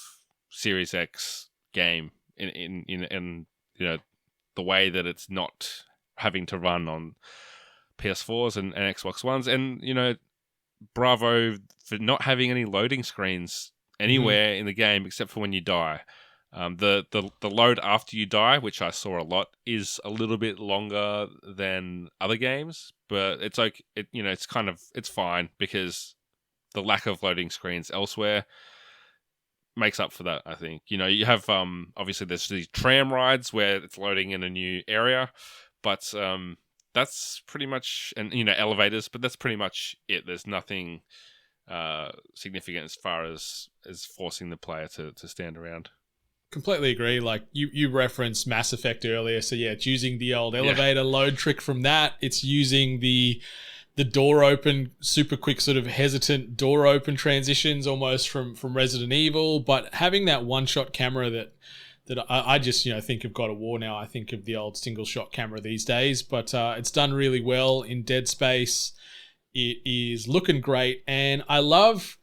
Speaker 2: Series X game in the way that it's not having to run on PS4s and Xbox Ones. And, bravo for not having any loading screens anywhere in the game except for when you die. The load after you die, which I saw a lot, is a little bit longer than other games, but it's okay. It's fine, because the lack of loading screens elsewhere makes up for that, I think. You have obviously there's these tram rides where it's loading in a new area, but that's pretty much, and elevators, but that's pretty much it. There's nothing significant as far as forcing the player to stand around.
Speaker 1: Completely agree. Like, you referenced Mass Effect earlier, so yeah, it's using the old elevator load trick from that. It's using the door open, super quick, sort of hesitant door open transitions, almost from Resident Evil, but having that one-shot camera that I just think of God of War now. I think of the old single-shot camera these days, but it's done really well in Dead Space. It is looking great, and I love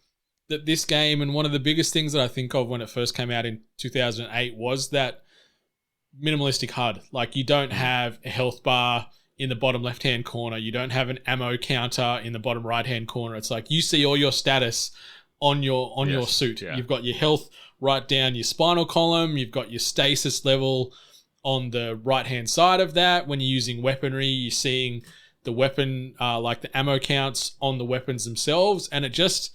Speaker 1: that this game, and one of the biggest things that I think of when it first came out in 2008 was that minimalistic HUD. Like, you don't have a health bar in the bottom left-hand corner. You don't have an ammo counter in the bottom right-hand corner. It's like you see all your status on your suit. Yeah. You've got your health right down your spinal column. You've got your stasis level on the right-hand side of that. When you're using weaponry, you're seeing the weapon, like the ammo counts on the weapons themselves. And it just,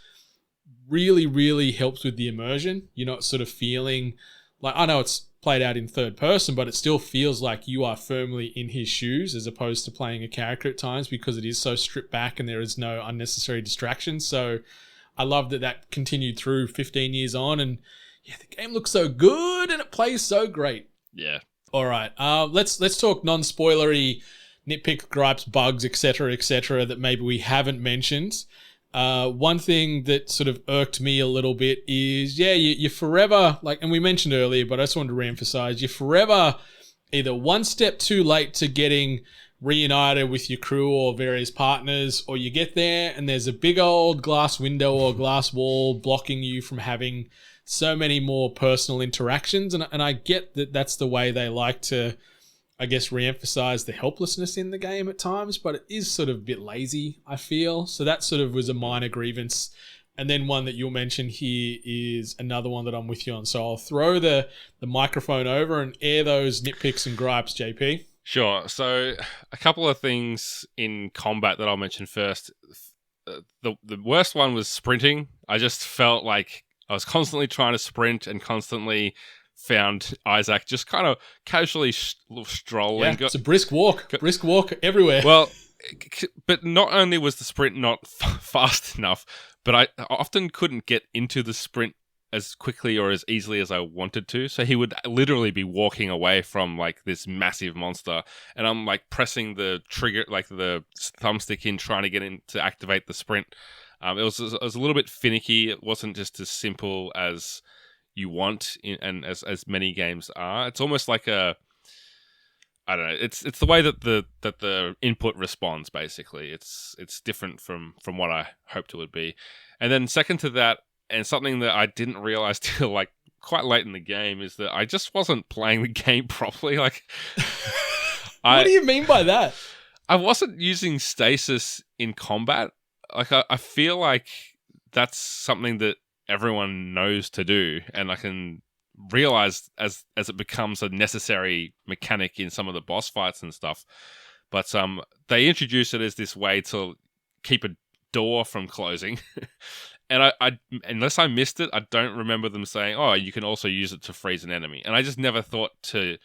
Speaker 1: really, really helps with the immersion. You're not sort of feeling like, I know it's played out in third person, but it still feels like you are firmly in his shoes as opposed to playing a character at times, because it is so stripped back and there is no unnecessary distractions. So I love that continued through 15 years on, and yeah, the game looks so good and it plays so great.
Speaker 2: Yeah.
Speaker 1: All right, let's talk non-spoilery nitpick, gripes, bugs, etc., that maybe we haven't mentioned. One thing that sort of irked me a little bit is, you're forever, like, and we mentioned earlier, but I just wanted to reemphasize, you're forever either one step too late to getting reunited with your crew or various partners, or you get there and there's a big old glass window or glass wall blocking you from having so many more personal interactions. And I get that that's the way they like to, I guess, reemphasize the helplessness in the game at times, but it is sort of a bit lazy, I feel. So that sort of was a minor grievance. And then one that you'll mention here is another one that I'm with you on. So I'll throw the microphone over and air those nitpicks and gripes, JP.
Speaker 2: Sure. So a couple of things in combat that I'll mention first. The worst one was sprinting. I just felt like I was constantly trying to sprint and constantly found Isaac just kind of casually strolling.
Speaker 1: Yeah, it's a brisk walk everywhere.
Speaker 2: Well, but not only was the sprint not fast enough, but I often couldn't get into the sprint as quickly or as easily as I wanted to. So he would literally be walking away from like this massive monster, and I'm like pressing the trigger, like the thumbstick in, trying to get in to activate the sprint. It was a little bit finicky. It wasn't just as simple as you want, and as many games are. It's almost like I don't know. It's the way that the input responds. Basically, it's different from what I hoped it would be. And then second to that, and something that I didn't realize till like quite late in the game, is that I just wasn't playing the game properly. Like,
Speaker 1: what do you mean by that?
Speaker 2: I wasn't using stasis in combat. Like, I feel like that's something that everyone knows to do, and I can realize as it becomes a necessary mechanic in some of the boss fights and stuff. But they introduce it as this way to keep a door from closing. And I unless I missed it, I don't remember them saying, oh, you can also use it to freeze an enemy. And I just never thought to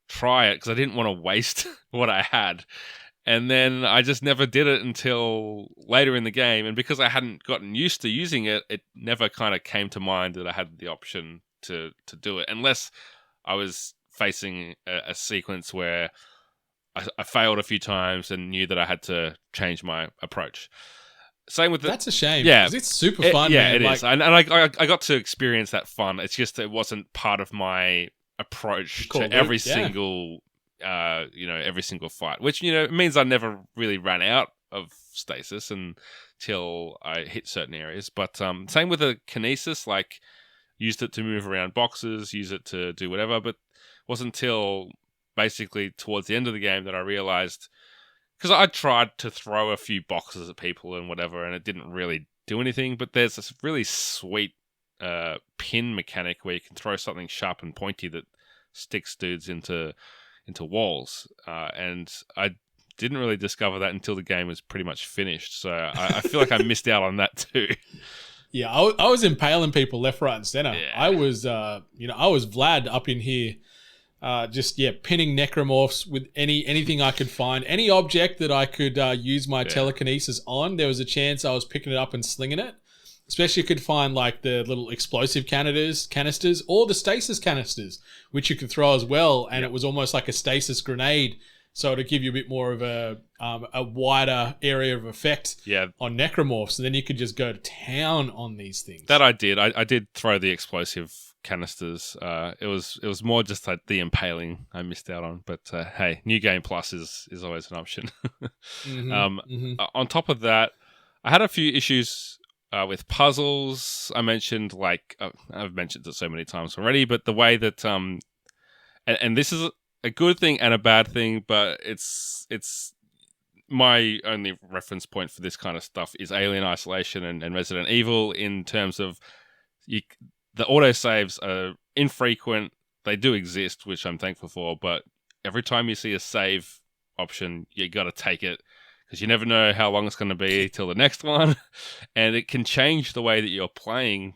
Speaker 2: try it because I didn't want to waste what I had. And then I just never did it until later in the game. And because I hadn't gotten used to using it, it never kind of came to mind that I had the option to do it. Unless I was facing a sequence where I failed a few times and knew that I had to change my approach. Same with
Speaker 1: That's a shame.
Speaker 2: Yeah.
Speaker 1: It's super fun,
Speaker 2: yeah,
Speaker 1: man.
Speaker 2: It is. And I got to experience that fun. It's just it wasn't part of my approach to every single... every single fight, which, means I never really ran out of stasis until I hit certain areas. But same with the kinesis, like used it to move around boxes, use it to do whatever. But it wasn't until basically towards the end of the game that I realized, because I tried to throw a few boxes at people and whatever, and it didn't really do anything. But there's this really sweet pin mechanic where you can throw something sharp and pointy that sticks dudes into walls, and I didn't really discover that until the game was pretty much finished. So I feel like I missed out on that too.
Speaker 1: Yeah, I was impaling people left, right, and center.
Speaker 2: Yeah.
Speaker 1: I was, I was Vlad up in here, pinning necromorphs with anything I could find, any object that I could use my telekinesis on. There was a chance I was picking it up and slinging it. Especially you could find like the little explosive canisters or the stasis canisters, which you could throw as well. And it was almost like a stasis grenade. So to give you a bit more of a wider area of effect on necromorphs. And then you could just go to town on these things.
Speaker 2: That I did. I did throw the explosive canisters. It was more just like the impaling I missed out on. But hey, New Game Plus is always an option. On top of that, I had a few issues with puzzles. I mentioned, I've mentioned it so many times already, but the way that, and this is a good thing and a bad thing, but it's my only reference point for this kind of stuff is Alien Isolation and Resident Evil, in terms of the autosaves are infrequent. They do exist, which I'm thankful for, but every time you see a save option, you got to take it, because you never know how long it's going to be till the next one, and it can change the way that you're playing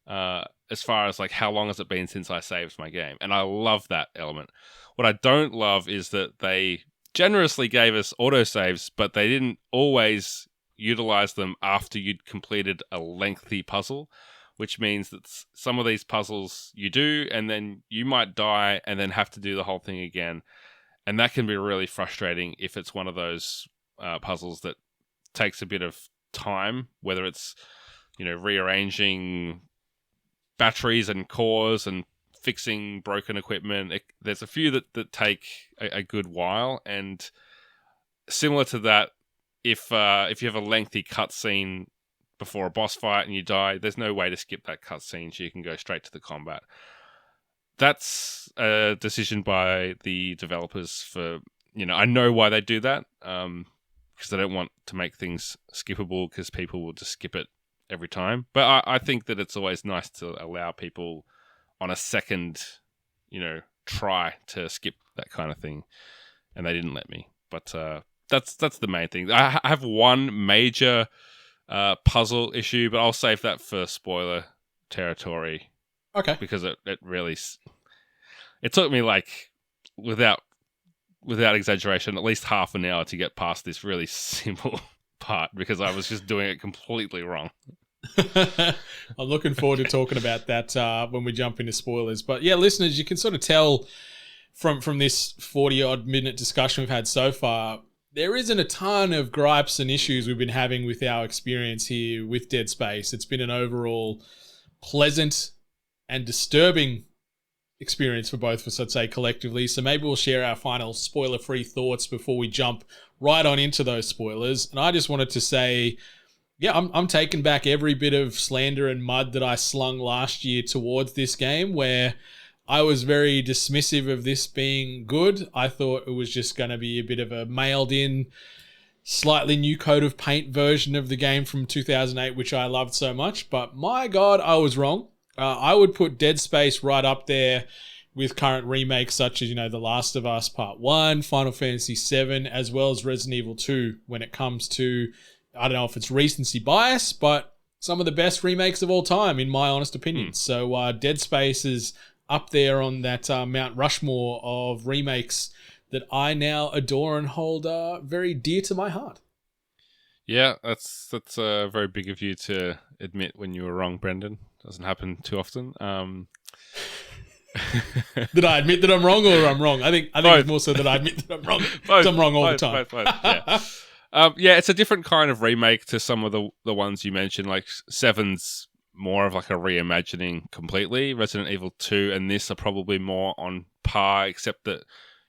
Speaker 2: as far as like how long has it been since I saved my game, and I love that element. What I don't love is that they generously gave us autosaves, but they didn't always utilize them after you'd completed a lengthy puzzle, which means that some of these puzzles you do, and then you might die and then have to do the whole thing again. And that can be really frustrating if it's one of those puzzles that takes a bit of time, whether it's, rearranging batteries and cores and fixing broken equipment. There's a few that take a good while, and similar to that, if you have a lengthy cutscene before a boss fight and you die, there's no way to skip that cutscene, so you can go straight to the combat. That's a decision by the developers for, I know why they do that, because they don't want to make things skippable because people will just skip it every time. But I think that it's always nice to allow people on a second, try to skip that kind of thing, and they didn't let me. But that's the main thing. I have one major puzzle issue, but I'll save that for spoiler territory.
Speaker 1: Okay.
Speaker 2: Because it really, it took me like without exaggeration at least half an hour to get past this really simple part because I was just doing it completely wrong.
Speaker 1: I'm looking forward to talking about that when we jump into spoilers. But yeah, listeners, you can sort of tell from this 40-odd minute discussion we've had so far, there isn't a ton of gripes and issues we've been having with our experience here with Dead Space. It's been an overall pleasant and disturbing experience for both of us, I'd say, collectively. So maybe we'll share our final spoiler-free thoughts before we jump right on into those spoilers. And I just wanted to say, yeah, I'm taking back every bit of slander and mud that I slung last year towards this game, where I was very dismissive of this being good. I thought it was just going to be a bit of a mailed-in, slightly new coat of paint version of the game from 2008, which I loved so much. But my God, I was wrong. I would put Dead Space right up there with current remakes such as, The Last of Us Part 1, Final Fantasy VII, as well as Resident Evil 2 when it comes to, I don't know if it's recency bias, but some of the best remakes of all time, in my honest opinion. So Dead Space is up there on that Mount Rushmore of remakes that I now adore and hold very dear to my heart.
Speaker 2: Yeah, that's very big of you to admit when you were wrong, Brendan. Doesn't happen too often.
Speaker 1: Did I admit that I'm wrong, or I'm wrong? I think it's more so that I admit that I'm wrong. Both, I'm wrong all the time.
Speaker 2: Both, yeah. It's a different kind of remake to some of the ones you mentioned. Like 7's more of like a reimagining completely. Resident Evil 2 and this are probably more on par, except that,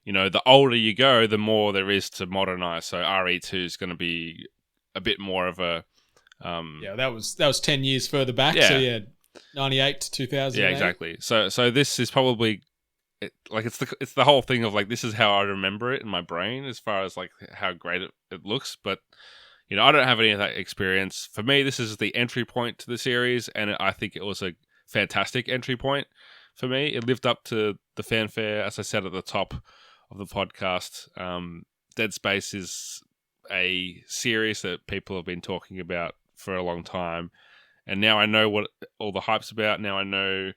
Speaker 2: the older you go, the more there is to modernize. So RE2 is going to be a bit more of a...
Speaker 1: that was 10 years further back.
Speaker 2: Yeah.
Speaker 1: So yeah, 98 to 2000.
Speaker 2: Yeah, exactly. So this is probably it's the whole thing of like, this is how I remember it in my brain as far as like how great it looks. But I don't have any of that experience. For me, this is the entry point to the series, and I think it was a fantastic entry point for me. It lived up to the fanfare, as I said at the top of the podcast. Dead Space is a series that people have been talking about for a long time, and now I know what all the hype's about. Now I know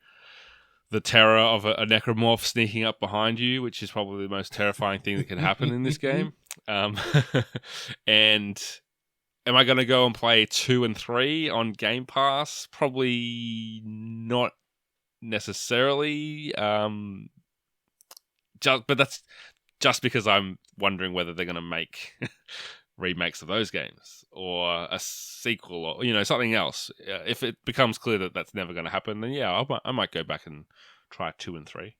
Speaker 2: the terror of a necromorph sneaking up behind you, which is probably the most terrifying thing that can happen in this game. And am I going to go and play 2 and 3 on Game Pass? Probably not necessarily. But that's just because I'm wondering whether they're going to make remakes of those games or a sequel or something else. If it becomes clear that that's never going to happen, then yeah, I might go back and try 2 and 3.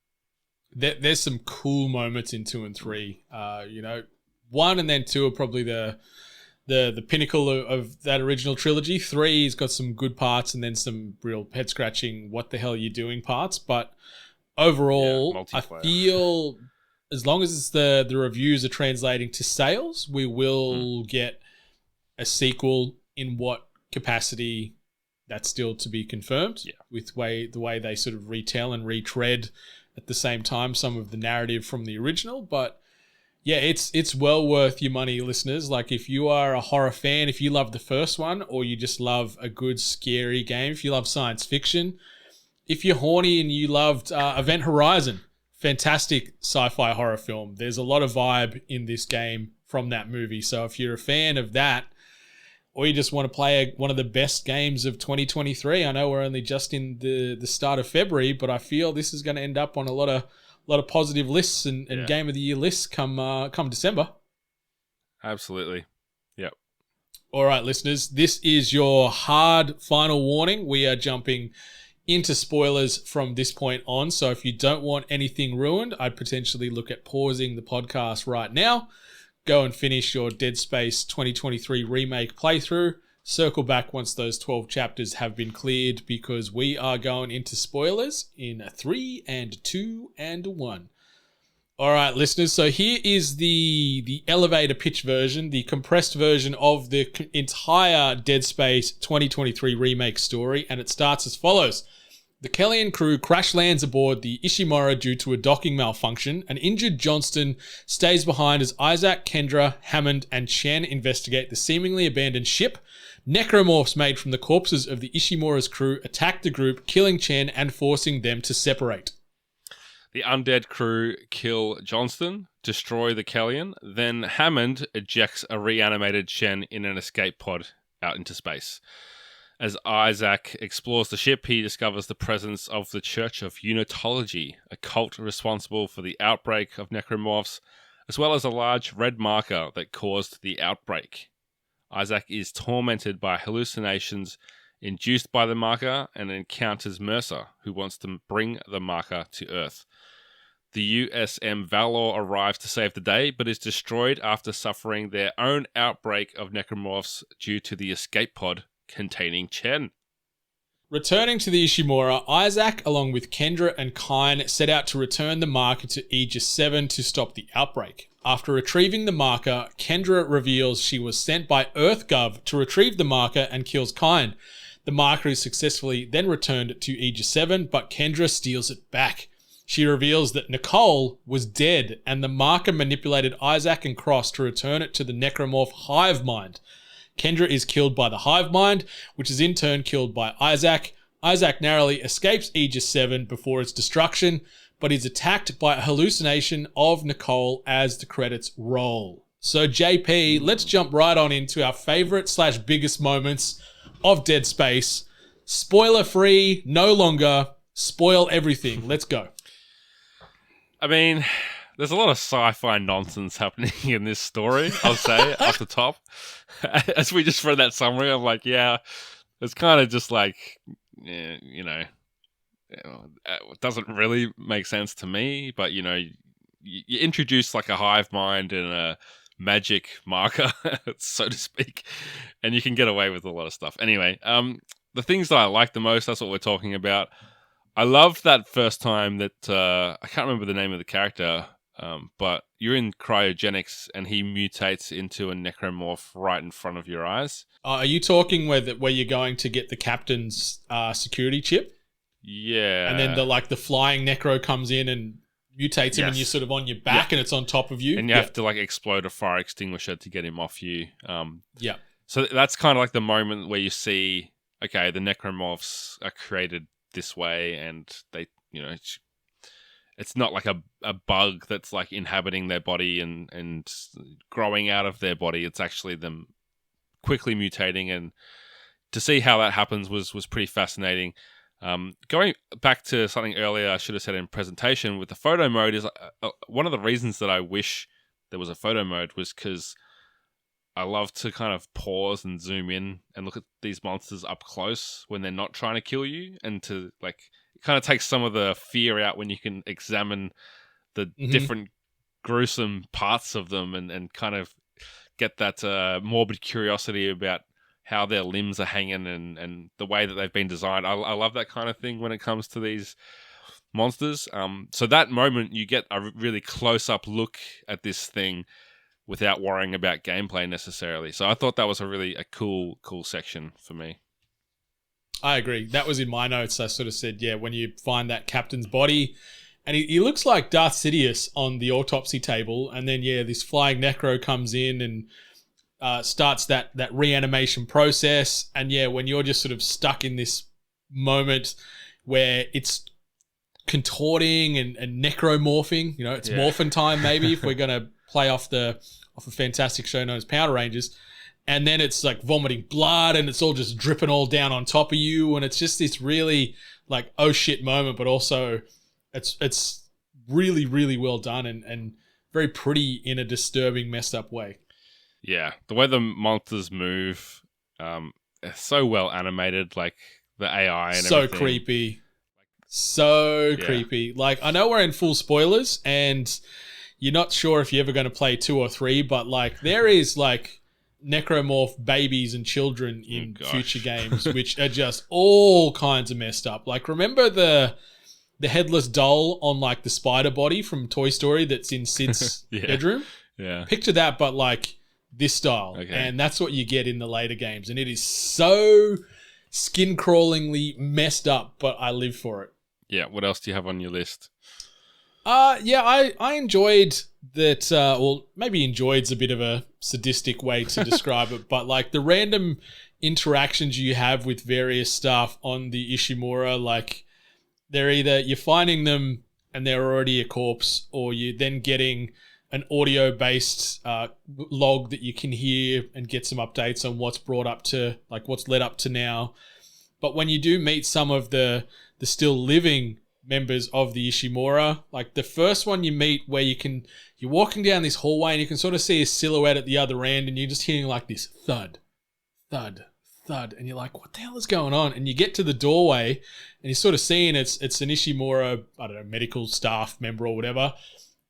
Speaker 1: There's some cool moments in 2 and 3. 1 and then 2 are probably the pinnacle of that original trilogy. 3's got some good parts and then some real head scratching what the hell are you doing parts. But overall, I feel as long as the reviews are translating to sales, we will get a sequel. In what capacity, that's still to be confirmed. Yeah. With the way they sort of retell and retread at the same time some of the narrative from the original. But Yeah, it's well worth your money, listeners. Like, if you are a horror fan, if you love the first one, or you just love a good scary game, if you love science fiction, if you're horny and you loved Event Horizon, fantastic sci-fi horror film. There's a lot of vibe in this game from that movie. So if you're a fan of that, or you just want to play one of the best games of 2023, I know we're only just in the start of February, but I feel this is going to end up on a lot of positive lists and game of the year lists come December.
Speaker 2: Absolutely. Yep.
Speaker 1: All right, listeners, this is your hard final warning. We are jumping into spoilers from this point on. So if you don't want anything ruined, I'd potentially look at pausing the podcast right now. Go and finish your Dead Space 2023 remake playthrough. Circle back once those 12 chapters have been cleared, because we are going into spoilers in 3 and 2 and 1. All right, listeners. So here is the elevator pitch version, the compressed version of the entire Dead Space 2023 remake story. And it starts as follows. The Kellian crew crash lands aboard the Ishimura due to a docking malfunction. An injured Johnston stays behind as Isaac, Kendra, Hammond, and Chen investigate the seemingly abandoned ship. Necromorphs made from the corpses of the Ishimura's crew attack the group, killing Chen and forcing them to separate.
Speaker 2: The undead crew kill Johnston, destroy the Kellian, then Hammond ejects a reanimated Chen in an escape pod out into space. As Isaac explores the ship, he discovers the presence of the Church of Unitology, a cult responsible for the outbreak of necromorphs, as well as a large red marker that caused the outbreak. Isaac is tormented by hallucinations induced by the marker and encounters Mercer, who wants to bring the marker to Earth. The USM Valor arrives to save the day, but is destroyed after suffering their own outbreak of necromorphs due to the escape pod containing Chen.
Speaker 1: Returning to the Ishimura, Isaac, along with Kendra and Kine, set out to return the marker to Aegis 7 to stop the outbreak. After retrieving the marker, Kendra reveals she was sent by EarthGov to retrieve the marker and kills Kine. The marker is successfully then returned to Aegis 7, but Kendra steals it back. She reveals that Nicole was dead, and the marker manipulated Isaac and Cross to return it to the necromorph hive mind. Kendra is killed by the hive mind, which is in turn killed by Isaac. Isaac narrowly escapes Aegis 7 before its destruction, but is attacked by a hallucination of Nicole as the credits roll. So JP, let's jump right on into our favorite / biggest moments of Dead Space. Spoiler free, no longer. Spoil everything. Let's go.
Speaker 2: I mean, there's a lot of sci-fi nonsense happening in this story, I'll say, off the top. As we just read that summary, I'm like, yeah, it's kind of just like, it doesn't really make sense to me. But, you introduce like a hive mind and a magic marker, so to speak, and you can get away with a lot of stuff. Anyway, the things that I like the most, that's what we're talking about. I loved that first time that, I can't remember the name of the character, but you're in cryogenics and he mutates into a necromorph right in front of your eyes.
Speaker 1: Are you talking where you're going to get the captain's security chip?
Speaker 2: Yeah.
Speaker 1: And then the flying necro comes in and mutates him, and you're sort of on your back and it's on top of you.
Speaker 2: And you have to explode a fire extinguisher to get him off you.
Speaker 1: Yeah.
Speaker 2: So that's kind of like the moment where you see, okay, the necromorphs are created this way, and they, it's not like a bug that's like inhabiting their body and growing out of their body. It's actually them quickly mutating, and to see how that happens was pretty fascinating. Going back to something earlier I should have said in presentation with the photo mode is one of the reasons that I wish there was a photo mode was because I love to kind of pause and zoom in and look at these monsters up close when they're not trying to kill you, and to it kind of takes some of the fear out when you can examine the different gruesome parts of them and kind of get that morbid curiosity about how their limbs are hanging and the way that they've been designed. I love that kind of thing when it comes to these monsters. So that moment you get a really close-up look at this thing without worrying about gameplay necessarily. So I thought that was a cool section for me. I
Speaker 1: agree. That was in my notes. I sort of said, when you find that captain's body And he looks like Darth Sidious on the autopsy table. And then, this flying necro comes in and starts that reanimation process. And when you're just sort of stuck in this moment where it's contorting and necromorphing, it's morphin time maybe if we're going to play off a fantastic show known as Power Rangers. And then it's like vomiting blood and it's all just dripping all down on top of you. And it's just this really like, oh shit moment, but also it's really, really well done and very pretty in a disturbing, messed up way. Yeah.
Speaker 2: The way the monsters move, so well animated, like the AI and
Speaker 1: so
Speaker 2: everything.
Speaker 1: Creepy. So creepy. Like, I know we're in full spoilers and you're not sure if you're ever going to play 2 or 3, but like there is like necromorph babies and children in future games, which are just all kinds of messed up. Like, remember the headless doll on like the spider body from Toy Story that's in Sid's bedroom?
Speaker 2: Yeah.
Speaker 1: Picture that, but like this style.
Speaker 2: Okay.
Speaker 1: And that's what you get in the later games. And it is so skin-crawlingly messed up, but I live for it.
Speaker 2: Yeah, what else do you have on your list?
Speaker 1: I enjoyed that, well, maybe enjoyed's a bit of a sadistic way to describe it, but like the random interactions you have with various stuff on the Ishimura, like you're finding them and they're already a corpse, or you're then getting an audio-based log that you can hear and get some updates on what's brought up to, like what's led up to now. But when you do meet some of the still living members of the Ishimura, like the first one you meet where you're walking down this hallway and you can sort of see a silhouette at the other end and you're just hearing like this thud, thud, thud. And you're like, what the hell is going on? And you get to the doorway and you're sort of seeing it's an Ishimura, I don't know, medical staff member or whatever.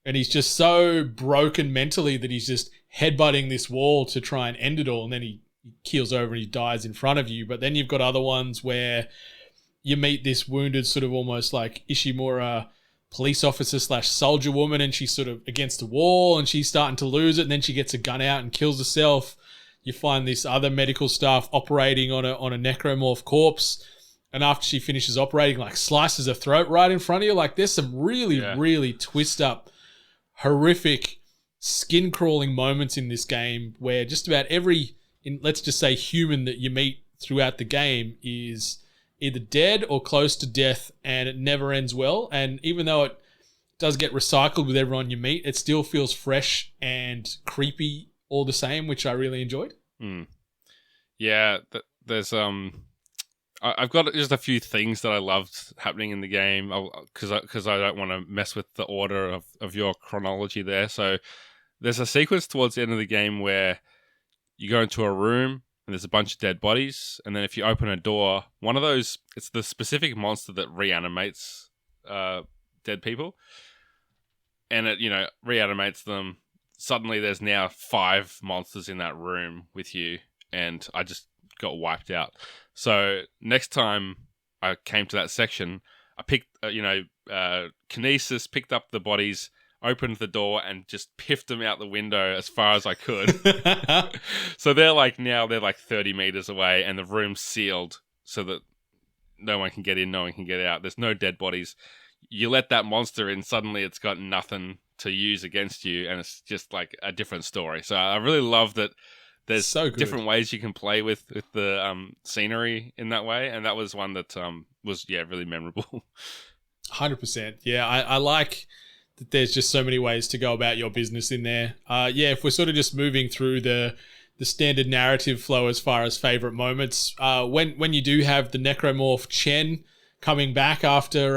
Speaker 1: And he's just so broken mentally that he's just headbutting this wall to try and end it all. And then he keels over and he dies in front of you. But then you've got other ones where you meet this wounded sort of almost like Ishimura police officer / soldier woman, and she's sort of against the wall and she's starting to lose it. And then she gets a gun out and kills herself. You find this other medical staff operating on a necromorph corpse. And after she finishes operating, like slices her throat right in front of you. Like there's some really, really twist up, horrific, skin crawling moments in this game where just about every, let's just say, human that you meet throughout the game is either dead or close to death, and it never ends well. And even though it does get recycled with everyone you meet, it still feels fresh and creepy all the same, which I really enjoyed.
Speaker 2: Yeah, there's I've got just a few things that I loved happening in the game because I don't want to mess with the order of your chronology there. So there's a sequence towards the end of the game where you go into a room and there's a bunch of dead bodies, and then if you open a door, one of those, it's the specific monster that reanimates dead people, and it reanimates them. Suddenly there's now 5 monsters in that room with you, and I just got wiped out. So next time I came to that section, I picked kinesis, picked up the bodies, opened the door and just piffed them out the window as far as I could. So they're like 30 meters away and the room's sealed so that no one can get in, no one can get out. There's no dead bodies. You let that monster in, suddenly it's got nothing to use against you, and it's just like a different story. So I really love that there's different ways you can play with the scenery in that way, and that was one that was really memorable.
Speaker 1: 100%. Yeah, I like that there's just so many ways to go about your business in there. If we're sort of just moving through the standard narrative flow as far as favorite moments, when you do have the necromorph Chen coming back after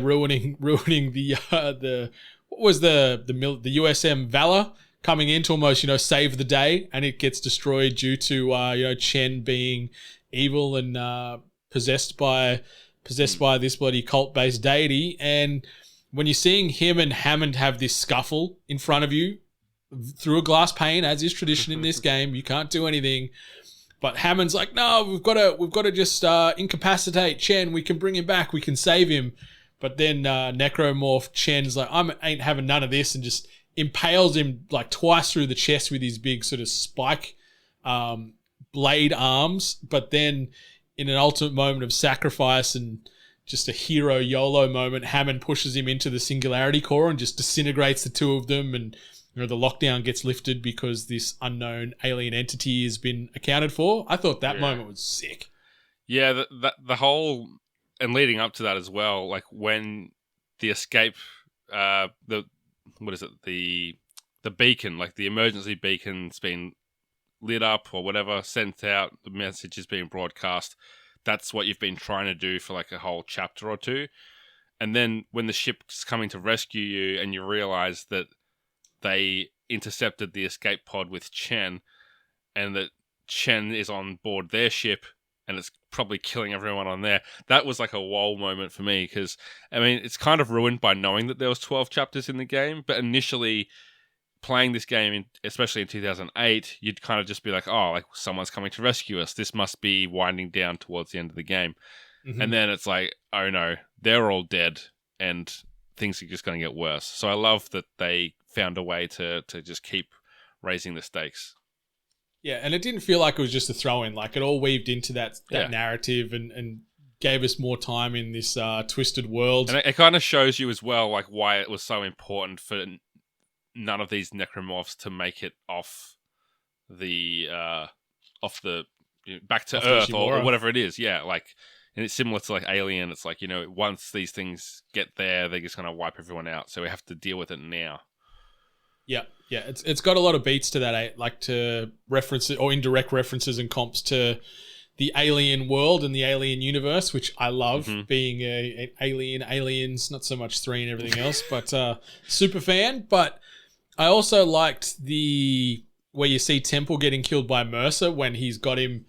Speaker 1: ruining the what was the USM Valor coming in to almost save the day, and it gets destroyed due to Chen being evil and possessed by this bloody cult-based deity. And when you're seeing him and Hammond have this scuffle in front of you through a glass pane, as is tradition in this game, you can't do anything. But Hammond's like, no, we've got to just incapacitate Chen. We can bring him back. We can save him. But then necromorph Chen's like, I ain't having none of this, and just impales him like twice through the chest with his big sort of spike blade arms. But then in an ultimate moment of sacrifice and just a hero YOLO moment. Hammond pushes him into the Singularity Core and just disintegrates the two of them, and the lockdown gets lifted because this unknown alien entity has been accounted for. I thought that moment was sick.
Speaker 2: Yeah, the whole, and leading up to that as well, like when the escape, the beacon, like the emergency beacon's been lit up or whatever, sent out, the message is being broadcast. That's what you've been trying to do for like a whole chapter or two. And then when the ship's coming to rescue you and you realize that they intercepted the escape pod with Chen, and that Chen is on board their ship and it's probably killing everyone on there. That was like a whoa moment for me, because, I mean, it's kind of ruined by knowing that there was 12 chapters in the game, but initially playing this game, especially in 2008, you'd kind of just be like, oh, like someone's coming to rescue us. This must be winding down towards the end of the game. Mm-hmm. And then it's like, oh no, they're all dead and things are just going to get worse. So I love that they found a way to just keep raising the stakes.
Speaker 1: Yeah, and it didn't feel like it was just a throw-in. Like, it all weaved into that narrative and gave us more time in this twisted world.
Speaker 2: And it kind of shows you as well, like, why it was so important for none of these necromorphs to make it off the back to Earth or whatever it is. Yeah, like, and it's similar to like Alien. It's like, once these things get there, they're just going to wipe everyone out. So we have to deal with it now.
Speaker 1: Yeah, it's got a lot of beats to that, like to references or indirect references and comps to the Alien world and the Alien universe, which I love, being an Aliens, not so much 3 and everything else, but super fan. But I also liked where you see Temple getting killed by Mercer when he's got him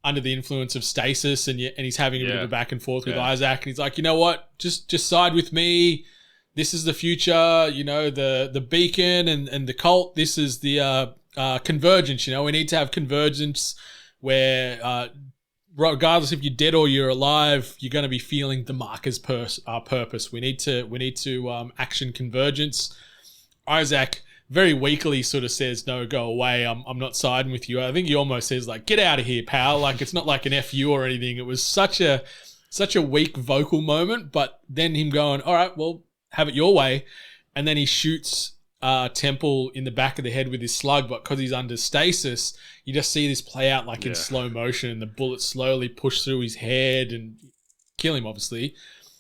Speaker 1: under the influence of stasis, and he's having a bit of a back and forth with Isaac, and he's like, you know what, just side with me. This is the future, the beacon and the cult. This is the convergence. We need to have convergence where, regardless if you're dead or you're alive, you're going to be feeling the marker's purpose. We need to action convergence. Isaac very weakly sort of says, "No, go away. I'm not siding with you." I think he almost says like, "Get out of here, pal." Like, it's not like an FU or anything. It was such a weak vocal moment, but then him going, "All right, well, have it your way," and then he shoots Temple in the back of the head with his slug, but because he's under stasis, you just see this play out like in slow motion, and the bullet slowly push through his head and kill him, obviously.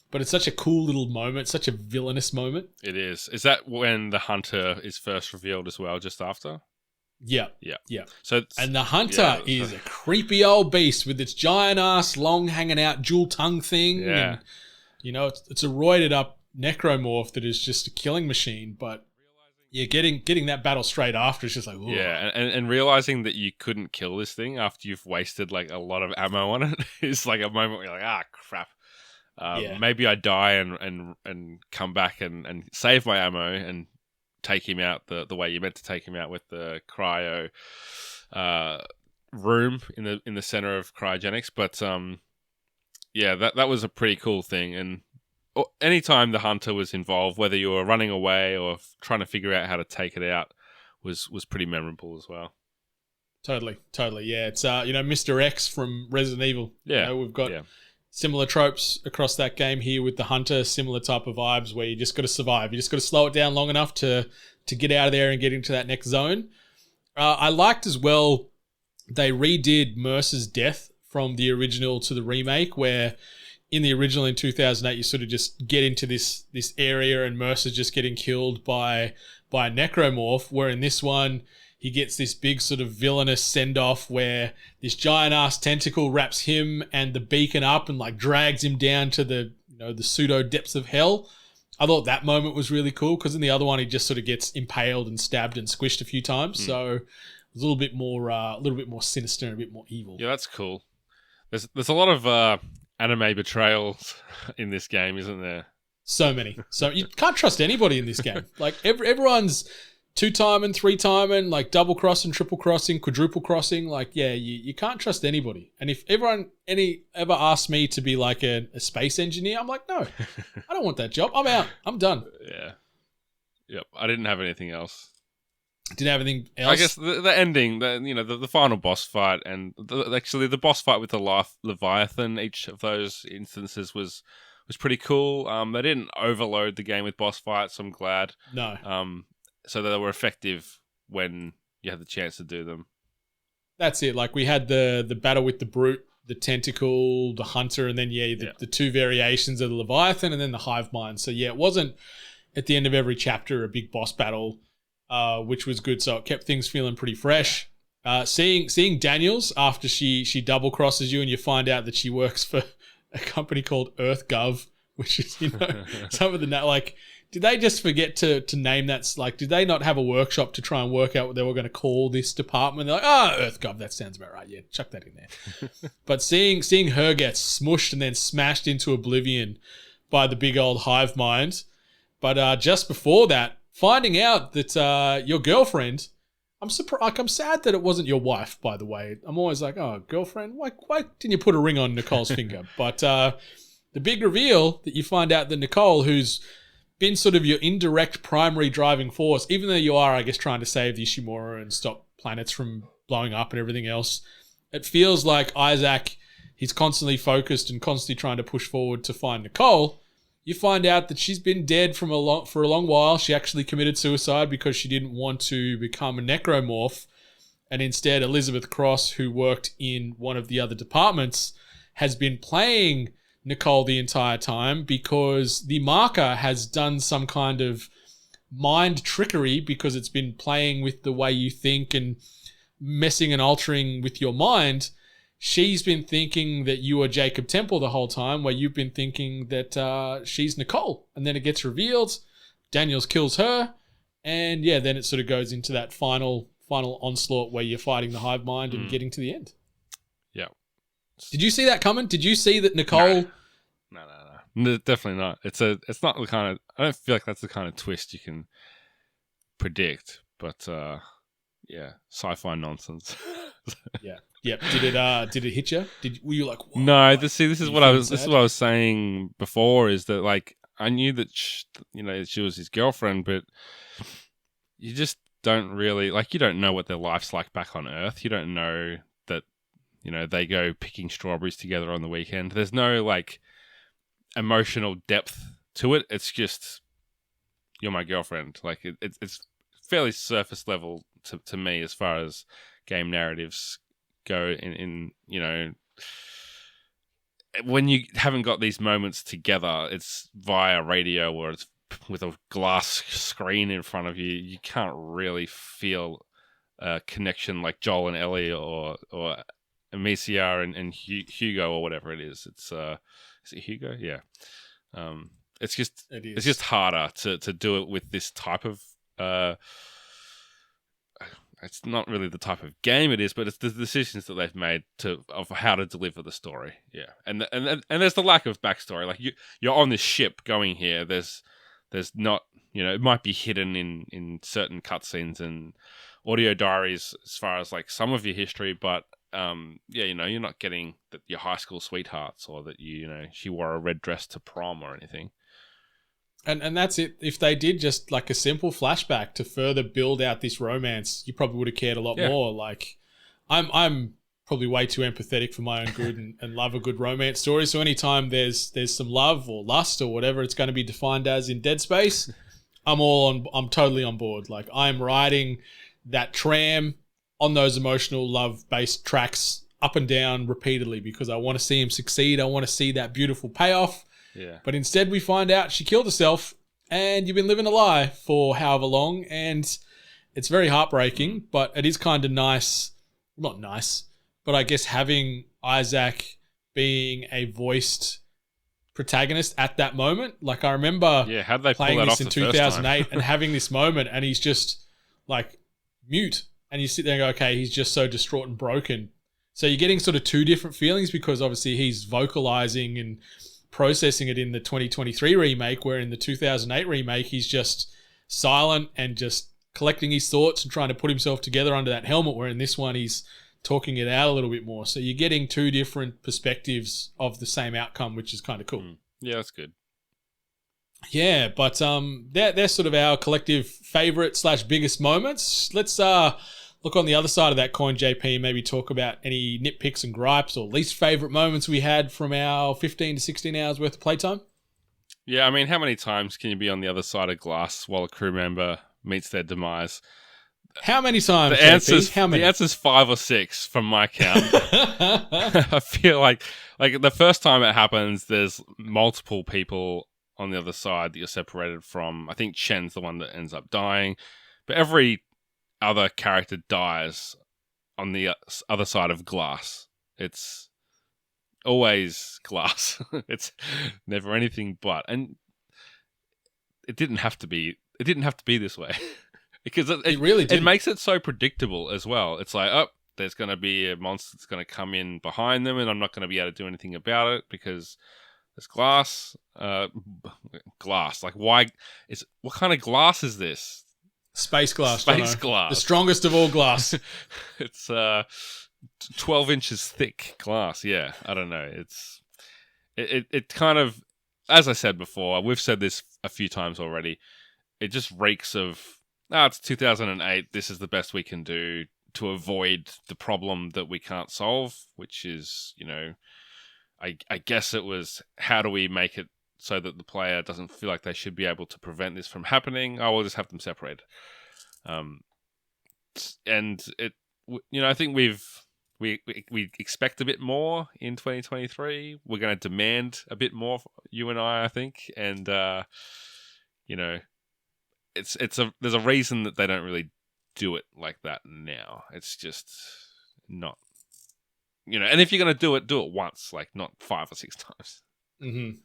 Speaker 1: But it's such a cool little moment, such a villainous moment.
Speaker 2: It is. Is that when the hunter is first revealed as well, just after?
Speaker 1: Yeah. And the hunter is a creepy old beast with its giant ass, long hanging out dual tongue thing.
Speaker 2: Yeah.
Speaker 1: And, it's a roided up necromorph that is just a killing machine. But getting that battle straight after is just like, ooh.
Speaker 2: Yeah, and realizing that you couldn't kill this thing after you've wasted like a lot of ammo on it is like a moment where you're like, crap. Maybe I die and come back and save my ammo and take him out the way you meant to take him out, with the cryo room in the center of cryogenics. But that was a pretty cool thing. And anytime the hunter was involved, whether you were running away or trying to figure out how to take it out, was pretty memorable as well.
Speaker 1: Totally. Yeah, it's Mr. X from Resident Evil.
Speaker 2: Yeah,
Speaker 1: we've got similar tropes across that game here with the hunter. Similar type of vibes where you just got to survive. You just got to slow it down long enough to get out of there and get into that next zone. I liked as well they redid Mercer's death from the original to the remake, where in the original in 2008 you sort of just get into this area and Mercer's just getting killed by a necromorph, where in this one he gets this big sort of villainous send-off where this giant-ass tentacle wraps him and the beacon up and like drags him down to the pseudo depths of hell. I thought that moment was really cool, because in the other one he just sort of gets impaled and stabbed and squished a few times. So it was a little bit more sinister and a bit more evil.
Speaker 2: Yeah, that's cool. There's a lot of anime betrayals in this game, isn't there?
Speaker 1: So many. So you can't trust anybody in this game. Like everyone's 2-timing, 3-timing, like double crossing, triple crossing, quadruple crossing. Like, you can't trust anybody. And if ever asked me to be like a space engineer, I'm like, no, I don't want that job. I'm out. I'm done.
Speaker 2: Yeah. Yep. I didn't have anything else.
Speaker 1: Didn't have anything else.
Speaker 2: I guess the ending, the final boss fight, and the boss fight with the Leviathan. Each of those instances was was pretty cool. They didn't overload the game with boss fights. I'm glad.
Speaker 1: No.
Speaker 2: So they were effective when you had the chance to do them.
Speaker 1: That's it. Like we had the battle with the brute, the tentacle, the hunter, and then the two variations of the Leviathan, and then the hive mind. So yeah, it wasn't at the end of every chapter a big boss battle, which was good. So it kept things feeling pretty fresh. Seeing Daniels after she double crosses you and you find out that she works for a company called EarthGov, which is some of the like. Did they just forget to name that? Like, did they not have a workshop to try and work out what they were going to call this department? They're like, EarthGov, that sounds about right. Yeah, chuck that in there. But seeing her get smushed and then smashed into oblivion by the big old hive mind. But just before that, finding out that your girlfriend, I'm surprised. Like, I'm sad that it wasn't your wife. By the way, I'm always like, oh, girlfriend. Why didn't you put a ring on Nicole's finger? But the big reveal that you find out that Nicole, who's been sort of your indirect primary driving force, even though you are, I guess, trying to save the Ishimura and stop planets from blowing up and everything else, it feels like Isaac, he's constantly focused and constantly trying to push forward to find Nicole. You find out that she's been dead for a long while. She actually committed suicide because she didn't want to become a necromorph, and instead Elizabeth Cross, who worked in one of the other departments, has been playing Nicole the entire time because the marker has done some kind of mind trickery because it's been playing with the way you think and messing and altering with your mind. She's been thinking that you are Jacob Temple the whole time, where you've been thinking that she's Nicole. And then it gets revealed, Daniels kills her, and then it sort of goes into that final onslaught where you're fighting the hive mind and getting to the end. Yeah. Did you see that coming? Did you see that Nicole?
Speaker 2: No, definitely not. It's not the kind of. I don't feel like that's the kind of twist you can predict. But sci-fi nonsense.
Speaker 1: Yeah. Did it hit you? Were you like? Whoa,
Speaker 2: no. This is what I was saying before. Is that like I knew that she was his girlfriend, but you just don't really like. You don't know what their life's like back on Earth. You don't know that. They go picking strawberries together on the weekend. There's no, like, emotional depth to it. It's just, you're my girlfriend. Like, it's fairly surface level to me as far as game narratives go in when you haven't got these moments together, it's via radio or it's with a glass screen in front of you. You can't really feel a connection like Joel and Ellie or Amicia and Hugo or whatever it is. It's is it Hugo? Yeah. It's just harder to do it with this type of it's not really the type of game it is, but it's the decisions that they've made of how to deliver the story. Yeah. And there's the lack of backstory. Like you're on this ship going here. There's not, it might be hidden in certain cutscenes and audio diaries as far as like some of your history, but you're not getting that your high school sweethearts or that she wore a red dress to prom or anything.
Speaker 1: And that's it. If they did just like a simple flashback to further build out this romance, you probably would have cared a lot more. Like I'm probably way too empathetic for my own good and love a good romance story. So anytime there's some love or lust or whatever it's going to be defined as in Dead Space, I'm totally on board. Like I'm riding that tram on those emotional love-based tracks up and down repeatedly because I want to see him succeed. I want to see that beautiful payoff.
Speaker 2: Yeah.
Speaker 1: But instead we find out she killed herself and you've been living a lie for however long, and it's very heartbreaking, but it is kind of nice. Not nice, but I guess having Isaac being a voiced protagonist at that moment. Like I remember
Speaker 2: how'd they
Speaker 1: playing
Speaker 2: pull that
Speaker 1: this
Speaker 2: off
Speaker 1: in
Speaker 2: the first
Speaker 1: 2008
Speaker 2: time?
Speaker 1: and having this moment and he's just like mute. And you sit there and go, okay, he's just so distraught and broken. So you're getting sort of two different feelings because obviously he's vocalizing and processing it in the 2023 remake, where in the 2008 remake, he's just silent and just collecting his thoughts and trying to put himself together under that helmet, where in this one, he's talking it out a little bit more. So you're getting two different perspectives of the same outcome, which is kind of cool.
Speaker 2: Yeah, that's good.
Speaker 1: Yeah, but they're sort of our collective favorite / biggest moments. Let's look on the other side of that coin, JP, and maybe talk about any nitpicks and gripes or least favorite moments we had from our 15 to 16 hours worth of playtime.
Speaker 2: Yeah, I mean, how many times can you be on the other side of glass while a crew member meets their demise?
Speaker 1: How many times,
Speaker 2: The answer's,
Speaker 1: How many?
Speaker 2: The answer's 5 or 6 from my count. I feel like the first time it happens, there's multiple people on the other side that you're separated from. I think Chen's the one that ends up dying. But every other character dies on the other side of glass. It's always glass. It's never anything but. And it didn't have to be this way. Because it
Speaker 1: really did.
Speaker 2: It makes it so predictable as well. It's like, oh, there's going to be a monster that's going to come in behind them, and I'm not going to be able to do anything about it because there's glass. Glass. Like, what kind of glass is this?
Speaker 1: Space glass.
Speaker 2: Space
Speaker 1: Jono.
Speaker 2: glass.
Speaker 1: The strongest of all glass.
Speaker 2: It's 12 inches thick glass. Yeah, I don't know. It kind of, as I said before, we've said this a few times already. It just reeks of, it's 2008. This is the best we can do to avoid the problem that we can't solve, which is, I guess it was, how do we make it so that the player doesn't feel like they should be able to prevent this from happening? Oh, we'll just have them separated. And it, I think we expect a bit more in 2023. We're going to demand a bit more, you and I think. And, there's a reason that they don't really do it like that now. It's just not, and if you're going to do it once, like not 5 or 6 times.
Speaker 1: Mm-hmm.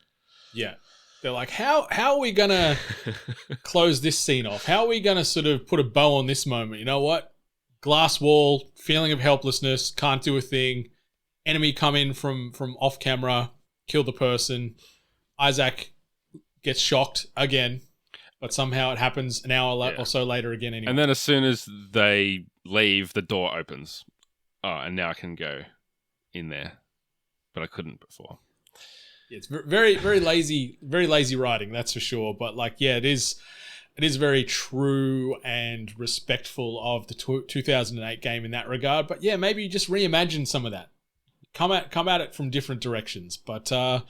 Speaker 1: Yeah. They're like, how are we going to close this scene off? How are we going to sort of put a bow on this moment? You know what? Glass wall, feeling of helplessness, can't do a thing. Enemy come in from off camera, kill the person. Isaac gets shocked again, but somehow it happens an hour or so later again anyway.
Speaker 2: And then as soon as they leave, the door opens. Oh, and now I can go in there, but I couldn't before.
Speaker 1: It's very, very lazy writing, that's for sure. But it is very true and respectful of the 2008 game in that regard. But yeah, maybe just reimagine some of that. Come at it from different directions. But I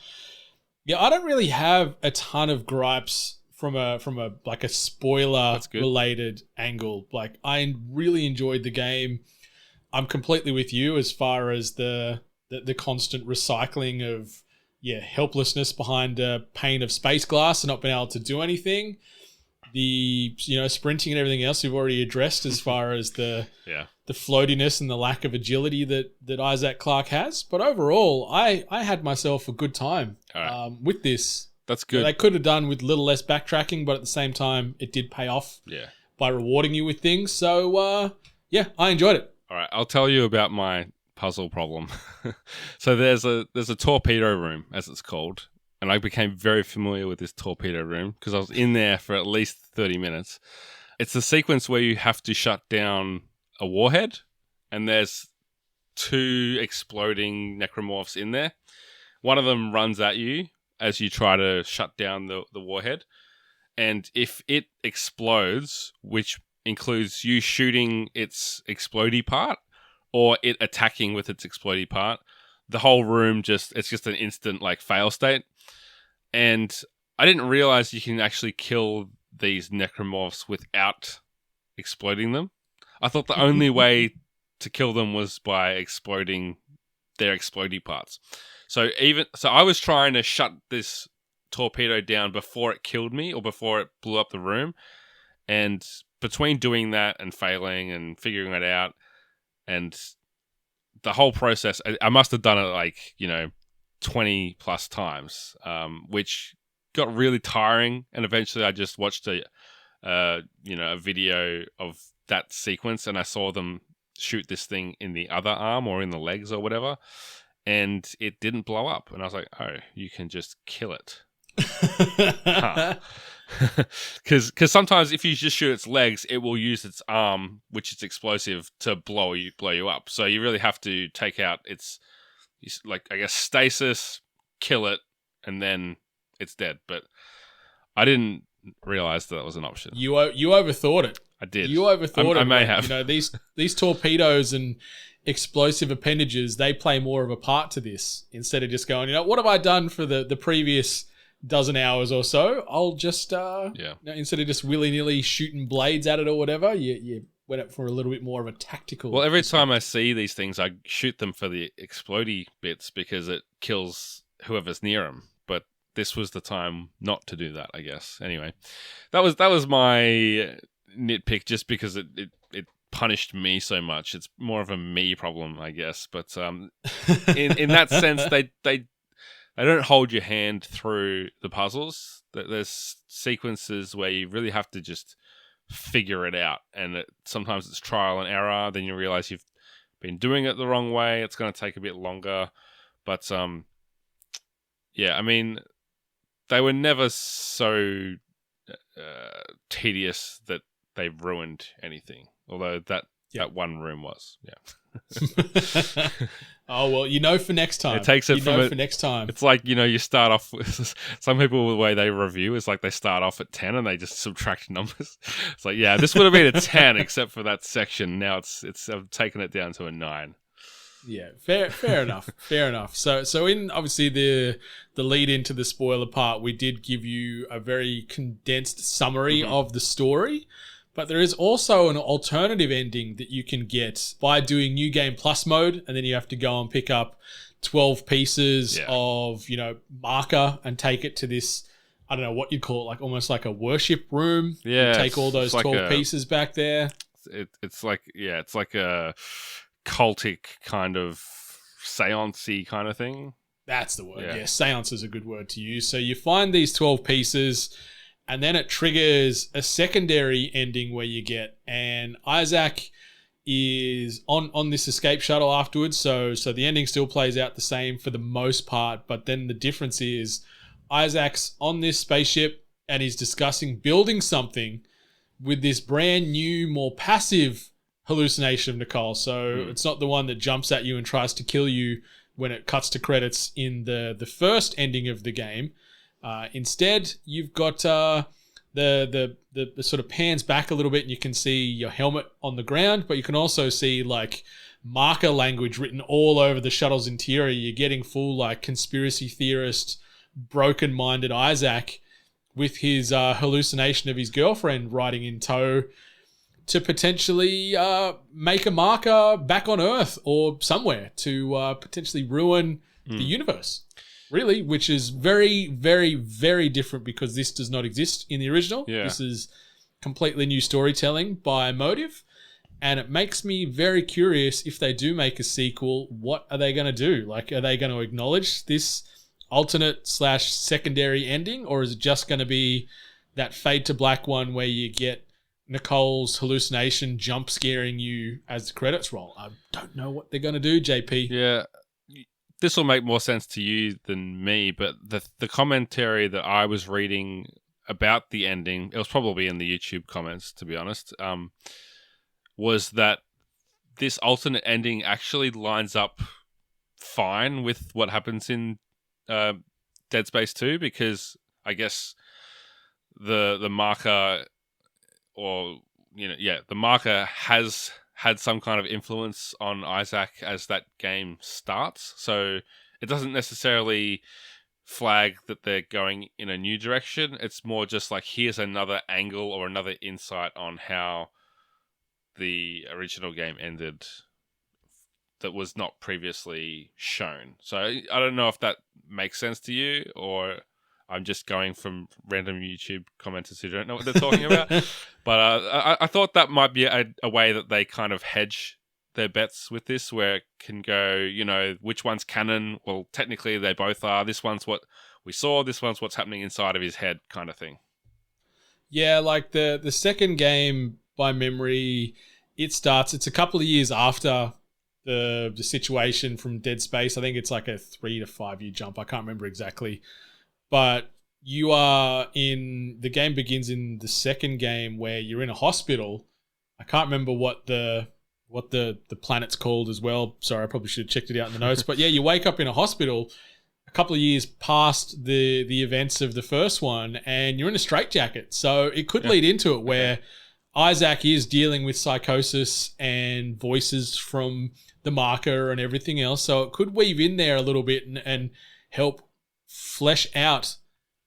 Speaker 1: don't really have a ton of gripes from a spoiler related angle. Like, I really enjoyed the game. I'm completely with you as far as the constant recycling of helplessness behind a pane of space glass and not being able to do anything. The sprinting and everything else we've already addressed as far as the floatiness and the lack of agility that Isaac Clarke has. But overall, I had myself a good time with this.
Speaker 2: That's good.
Speaker 1: They could have done with a little less backtracking, but at the same time, it did pay off by rewarding you with things. So, I enjoyed it.
Speaker 2: All right, I'll tell you about my puzzle problem. So there's a torpedo room, as it's called, and I became very familiar with this torpedo room because I was in there for at least 30 minutes. It's the sequence where you have to shut down a warhead, and there's 2 exploding necromorphs in there. One of them runs at you as you try to shut down the warhead, and if it explodes, which includes you shooting its explodey part, or it attacking with its explodey part, the whole room it's just an instant fail state. And I didn't realize you can actually kill these necromorphs without exploding them. I thought the only way to kill them was by exploding their explodey parts. So I was trying to shut this torpedo down before it killed me or before it blew up the room. And between doing that and failing and figuring it out, and the whole process, I must have done it 20 plus times, which got really tiring. And eventually I just watched a video of that sequence, and I saw them shoot this thing in the other arm or in the legs or whatever, and it didn't blow up. And I was like, oh, you can just kill it. Because sometimes if you just shoot its legs, it will use its arm, which is explosive, to blow you up. So you really have to take out its stasis, kill it, and then it's dead. But I didn't realize that was an option.
Speaker 1: You overthought it.
Speaker 2: I did.
Speaker 1: You overthought it.
Speaker 2: I may have.
Speaker 1: These torpedoes and explosive appendages, they play more of a part to this instead of just going, what have I done for the previous dozen hours or so, I'll just instead of just willy-nilly shooting blades at it or whatever, you went up for a little bit more of a tactical.
Speaker 2: Well, every time I see these things, I shoot them for the explodey bits because it kills whoever's near them. But this was the time not to do that, I guess. Anyway, that was my nitpick, just because it punished me so much. It's more of a me problem, I guess. But in that sense, they don't hold your hand through the puzzles. There's sequences where you really have to just figure it out, and sometimes it's trial and error. Then you realize you've been doing it the wrong way. It's going to take a bit longer, but I mean, they were never so tedious that they ruined anything. Although that one room was,
Speaker 1: Oh, well, for next time.
Speaker 2: It takes it
Speaker 1: for next time.
Speaker 2: It's like, you start off with some people, the way they review is like they start off at 10 and they just subtract numbers. It's like, this would have been a 10 except for that section. Now it's I've taken it down to a 9.
Speaker 1: Yeah, fair enough. Fair enough. So in obviously the lead into the spoiler part, we did give you a very condensed summary of the story. But there is also an alternative ending that you can get by doing New Game Plus mode, and then you have to go and pick up 12 pieces of, marker and take it to this, I don't know what you'd call it, like almost like a worship room.
Speaker 2: Yeah.
Speaker 1: Take all those 12 pieces back there.
Speaker 2: It's like a cultic kind of seance-y kind of thing.
Speaker 1: That's the word. Yeah, seance is a good word to use. So you find these 12 pieces, and then it triggers a secondary ending where you get, and Isaac is on this escape shuttle afterwards. So the ending still plays out the same for the most part, but then the difference is Isaac's on this spaceship and he's discussing building something with this brand new, more passive hallucination of Nicole. So it's not the one that jumps at you and tries to kill you when it cuts to credits in the first ending of the game. Instead, you've got the sort of pans back a little bit and you can see your helmet on the ground, but you can also see like marker language written all over the shuttle's interior. You're getting full like conspiracy theorist, broken-minded Isaac with his hallucination of his girlfriend riding in tow to potentially make a marker back on Earth or somewhere to potentially ruin the universe. Really, which is very, very, very different because this does not exist in the original.
Speaker 2: Yeah.
Speaker 1: This is completely new storytelling by Motive. And it makes me very curious, if they do make a sequel, what are they going to do? Like, are they going to acknowledge this alternate/secondary ending? Or is it just going to be that fade to black one where you get Nicole's hallucination jump scaring you as the credits roll? I don't know what they're going to do, JP.
Speaker 2: Yeah. This will make more sense to you than me, but the commentary that I was reading about the ending, it was probably in the YouTube comments, to be honest, was that this alternate ending actually lines up fine with what happens in Dead Space 2, because I guess the marker, or the marker has had some kind of influence on Isaac as that game starts. So it doesn't necessarily flag that they're going in a new direction. It's more just like, here's another angle or another insight on how the original game ended that was not previously shown. So I don't know if that makes sense to you, or I'm just going from random YouTube commenters who don't know what they're talking about. But I thought that might be a way that they kind of hedge their bets with this, where it can go, which one's canon? Well, technically they both are. This one's what we saw. This one's what's happening inside of his head, kind of thing.
Speaker 1: Yeah, like the second game, by memory, it's a couple of years after the situation from Dead Space. I think it's like a 3 to 5 year jump. I can't remember exactly. But the game begins in the second game where you're in a hospital. I can't remember what the planet's called as well. Sorry, I probably should have checked it out in the notes. But yeah, you wake up in a hospital a couple of years past the events of the first one, and you're in a straitjacket. So it could lead into it where Isaac is dealing with psychosis and voices from the marker and everything else. So it could weave in there a little bit and help flesh out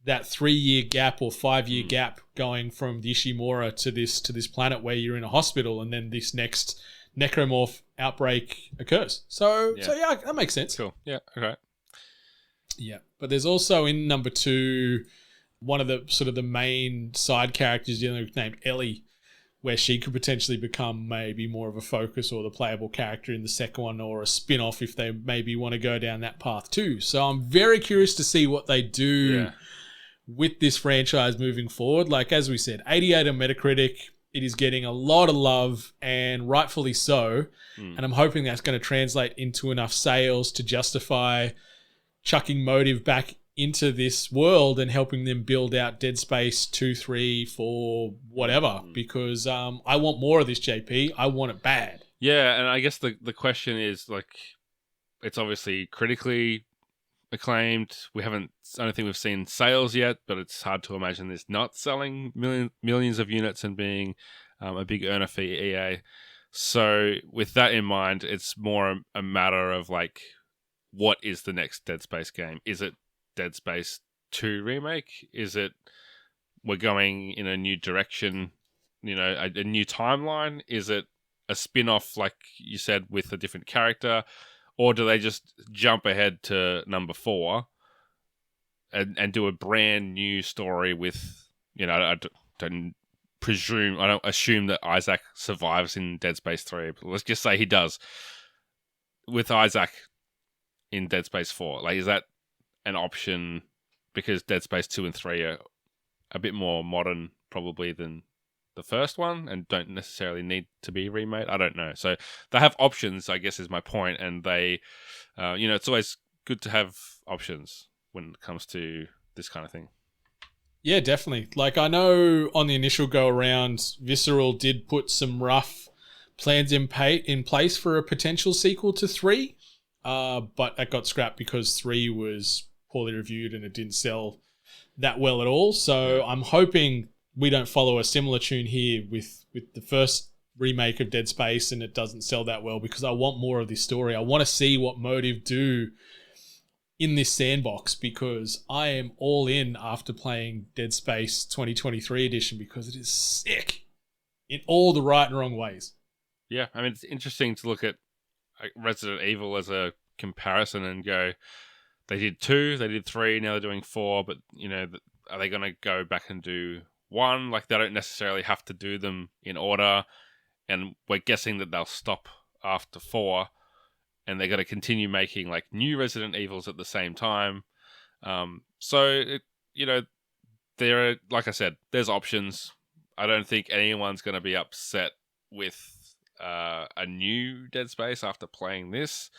Speaker 1: that 3-year gap or 5-year gap going from the Ishimura to this planet where you're in a hospital, and then this next necromorph outbreak occurs. So yeah, that makes sense.
Speaker 2: Cool. Yeah. Okay.
Speaker 1: Yeah, but there's also in number 2 one of the sort of the main side characters named Ellie, where she could potentially become maybe more of a focus or the playable character in the second one, or a spin-off if they maybe want to go down that path too. So I'm very curious to see what they do with this franchise moving forward. Like, as we said, 88 on Metacritic. It is getting a lot of love, and rightfully so. And I'm hoping that's going to translate into enough sales to justify chucking Motive back into this world and helping them build out Dead Space 2, 3, 4, whatever. Because I want more of this, JP. I want it bad.
Speaker 2: Yeah, and I guess the question is, like, it's obviously critically acclaimed. I don't think we've seen sales yet, but it's hard to imagine this not selling millions of units and being a big earner for EA. So with that in mind, it's more a matter of, like, what is the next Dead Space game? Is it Dead Space 2 Remake? Is it we're going in a new direction, a new timeline? Is it a spin-off, like you said, with a different character? Or do they just jump ahead to number 4 and do a brand new story with, I don't assume that Isaac survives in Dead Space 3, but let's just say he does. With Isaac in Dead Space 4, like, is that an option? Because Dead Space 2 and 3 are a bit more modern probably than the first one and don't necessarily need to be remade. I don't know. So they have options, I guess, is my point. And they, it's always good to have options when it comes to this kind of thing.
Speaker 1: Yeah, definitely. Like, I know on the initial go around, Visceral did put some rough plans in place for a potential sequel to 3. But that got scrapped because 3 was poorly reviewed and it didn't sell that well at all. So I'm hoping we don't follow a similar tune here with the first remake of Dead Space and it doesn't sell that well, because I want more of this story. I want to see what Motive do in this sandbox, because I am all in after playing Dead Space 2023 edition, because it is sick in all the right and wrong ways.
Speaker 2: Yeah, I mean, it's interesting to look at Resident Evil as a comparison and go, they did 2, they did 3, now they're doing 4, but are they going to go back and do 1? Like, they don't necessarily have to do them in order, and we're guessing that they'll stop after 4 and they're going to continue making, like, new Resident Evils at the same time. There are, like I said, there's options. I don't think anyone's going to be upset with a new Dead Space after playing this,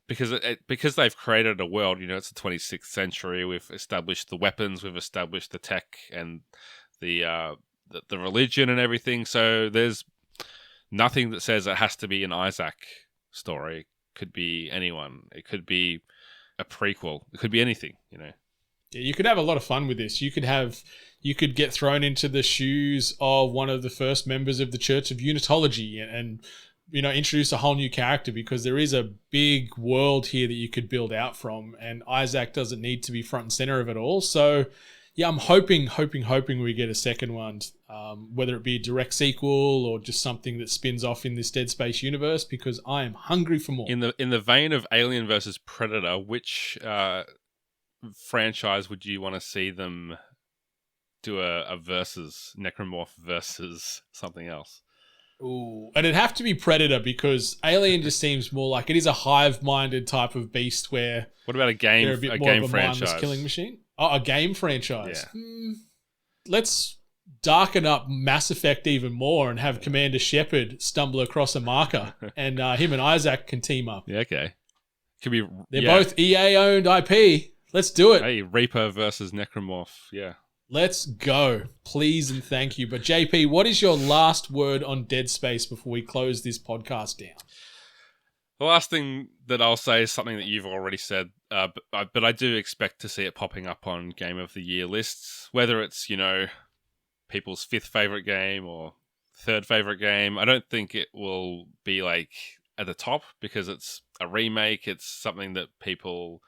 Speaker 2: because they've created a world. It's the 26th century. We've established the weapons, we've established the tech and the religion and everything. So there's nothing that says it has to be an Isaac story. It could be anyone. It could be a prequel. It could be anything. Yeah,
Speaker 1: you could have a lot of fun with this. You could get thrown into the shoes of one of the first members of the Church of Unitology and introduce a whole new character, because there is a big world here that you could build out from, and Isaac doesn't need to be front and center of it all. So yeah, I'm hoping we get a second one, whether it be a direct sequel or just something that spins off in this Dead Space universe, because I am hungry for more.
Speaker 2: In the vein of Alien versus Predator, which franchise would you want to see them do a versus Necromorph versus something else?
Speaker 1: Ooh, and it'd have to be Predator, because Alien just seems more like it is a hive-minded type of beast where.
Speaker 2: What about a game?
Speaker 1: They're a bit
Speaker 2: a
Speaker 1: more
Speaker 2: game
Speaker 1: of a
Speaker 2: franchise?
Speaker 1: mindless killing machine. Oh, a game franchise.
Speaker 2: Yeah.
Speaker 1: Let's darken up Mass Effect even more and have Commander Shepard stumble across a marker, and him and Isaac can team up.
Speaker 2: Yeah, okay. Could be.
Speaker 1: They're both EA-owned IP. Let's do it.
Speaker 2: Hey, Reaper versus Necromorph. Yeah.
Speaker 1: Let's go. Please and thank you. But JP, what is your last word on Dead Space before we close this podcast down?
Speaker 2: The last thing that I'll say is something that you've already said, but I do expect to see it popping up on Game of the Year lists, whether it's, people's 5th favorite game or 3rd favorite game. I don't think it will be like at the top, because it's a remake. It's something that people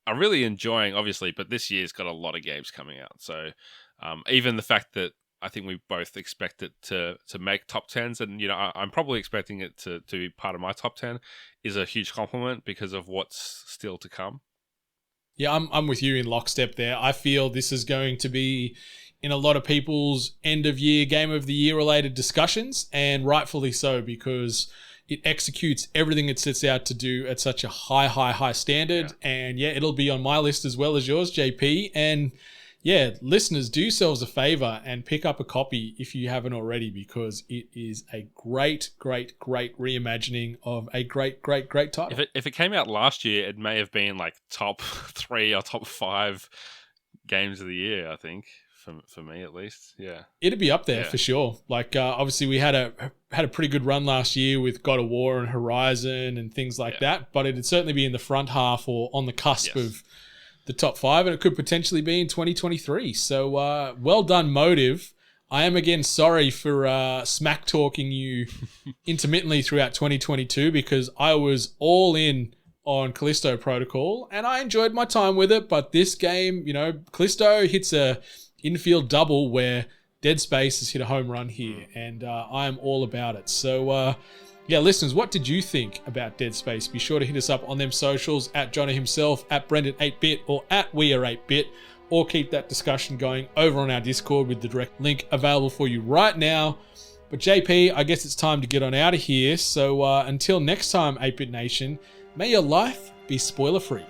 Speaker 2: are really enjoying, obviously, but this year's got a lot of games coming out. So even the fact that I think we both expect it to make top 10s, and I'm probably expecting it to be part of my top 10, is a huge compliment because of what's still to come.
Speaker 1: Yeah, I'm with you in lockstep there. I feel this is going to be in a lot of people's end of year, game of the year related discussions, and rightfully so, because it executes everything it sets out to do at such a high standard. Yeah. And yeah, it'll be on my list as well as yours, JP. And yeah, listeners, do yourselves a favor and pick up a copy if you haven't already, because it is a great reimagining of a great title.
Speaker 2: If it came out last year, it may have been like top 3 or top 5 games of the year, I think. For me at least, yeah,
Speaker 1: it'd be up there for sure. Like obviously we had a pretty good run last year with God of War and Horizon and things like that, but it'd certainly be in the front half or on the cusp of the top 5, and it could potentially be in 2023. So well done, Motive. I am again sorry for smack talking you intermittently throughout 2022, because I was all in on Callisto Protocol and I enjoyed my time with it, but this game, Callisto hits a infield double where Dead Space has hit a home run here, and I am all about it. So yeah, listeners, what did you think about Dead Space? Be sure to hit us up on them socials, at Jono himself, at Brendan8bit, or at We8bit, or keep that discussion going over on our Discord with the direct link available for you right now. But JP, I guess it's time to get on out of here. So until next time, 8-Bit Nation, may your life be spoiler free.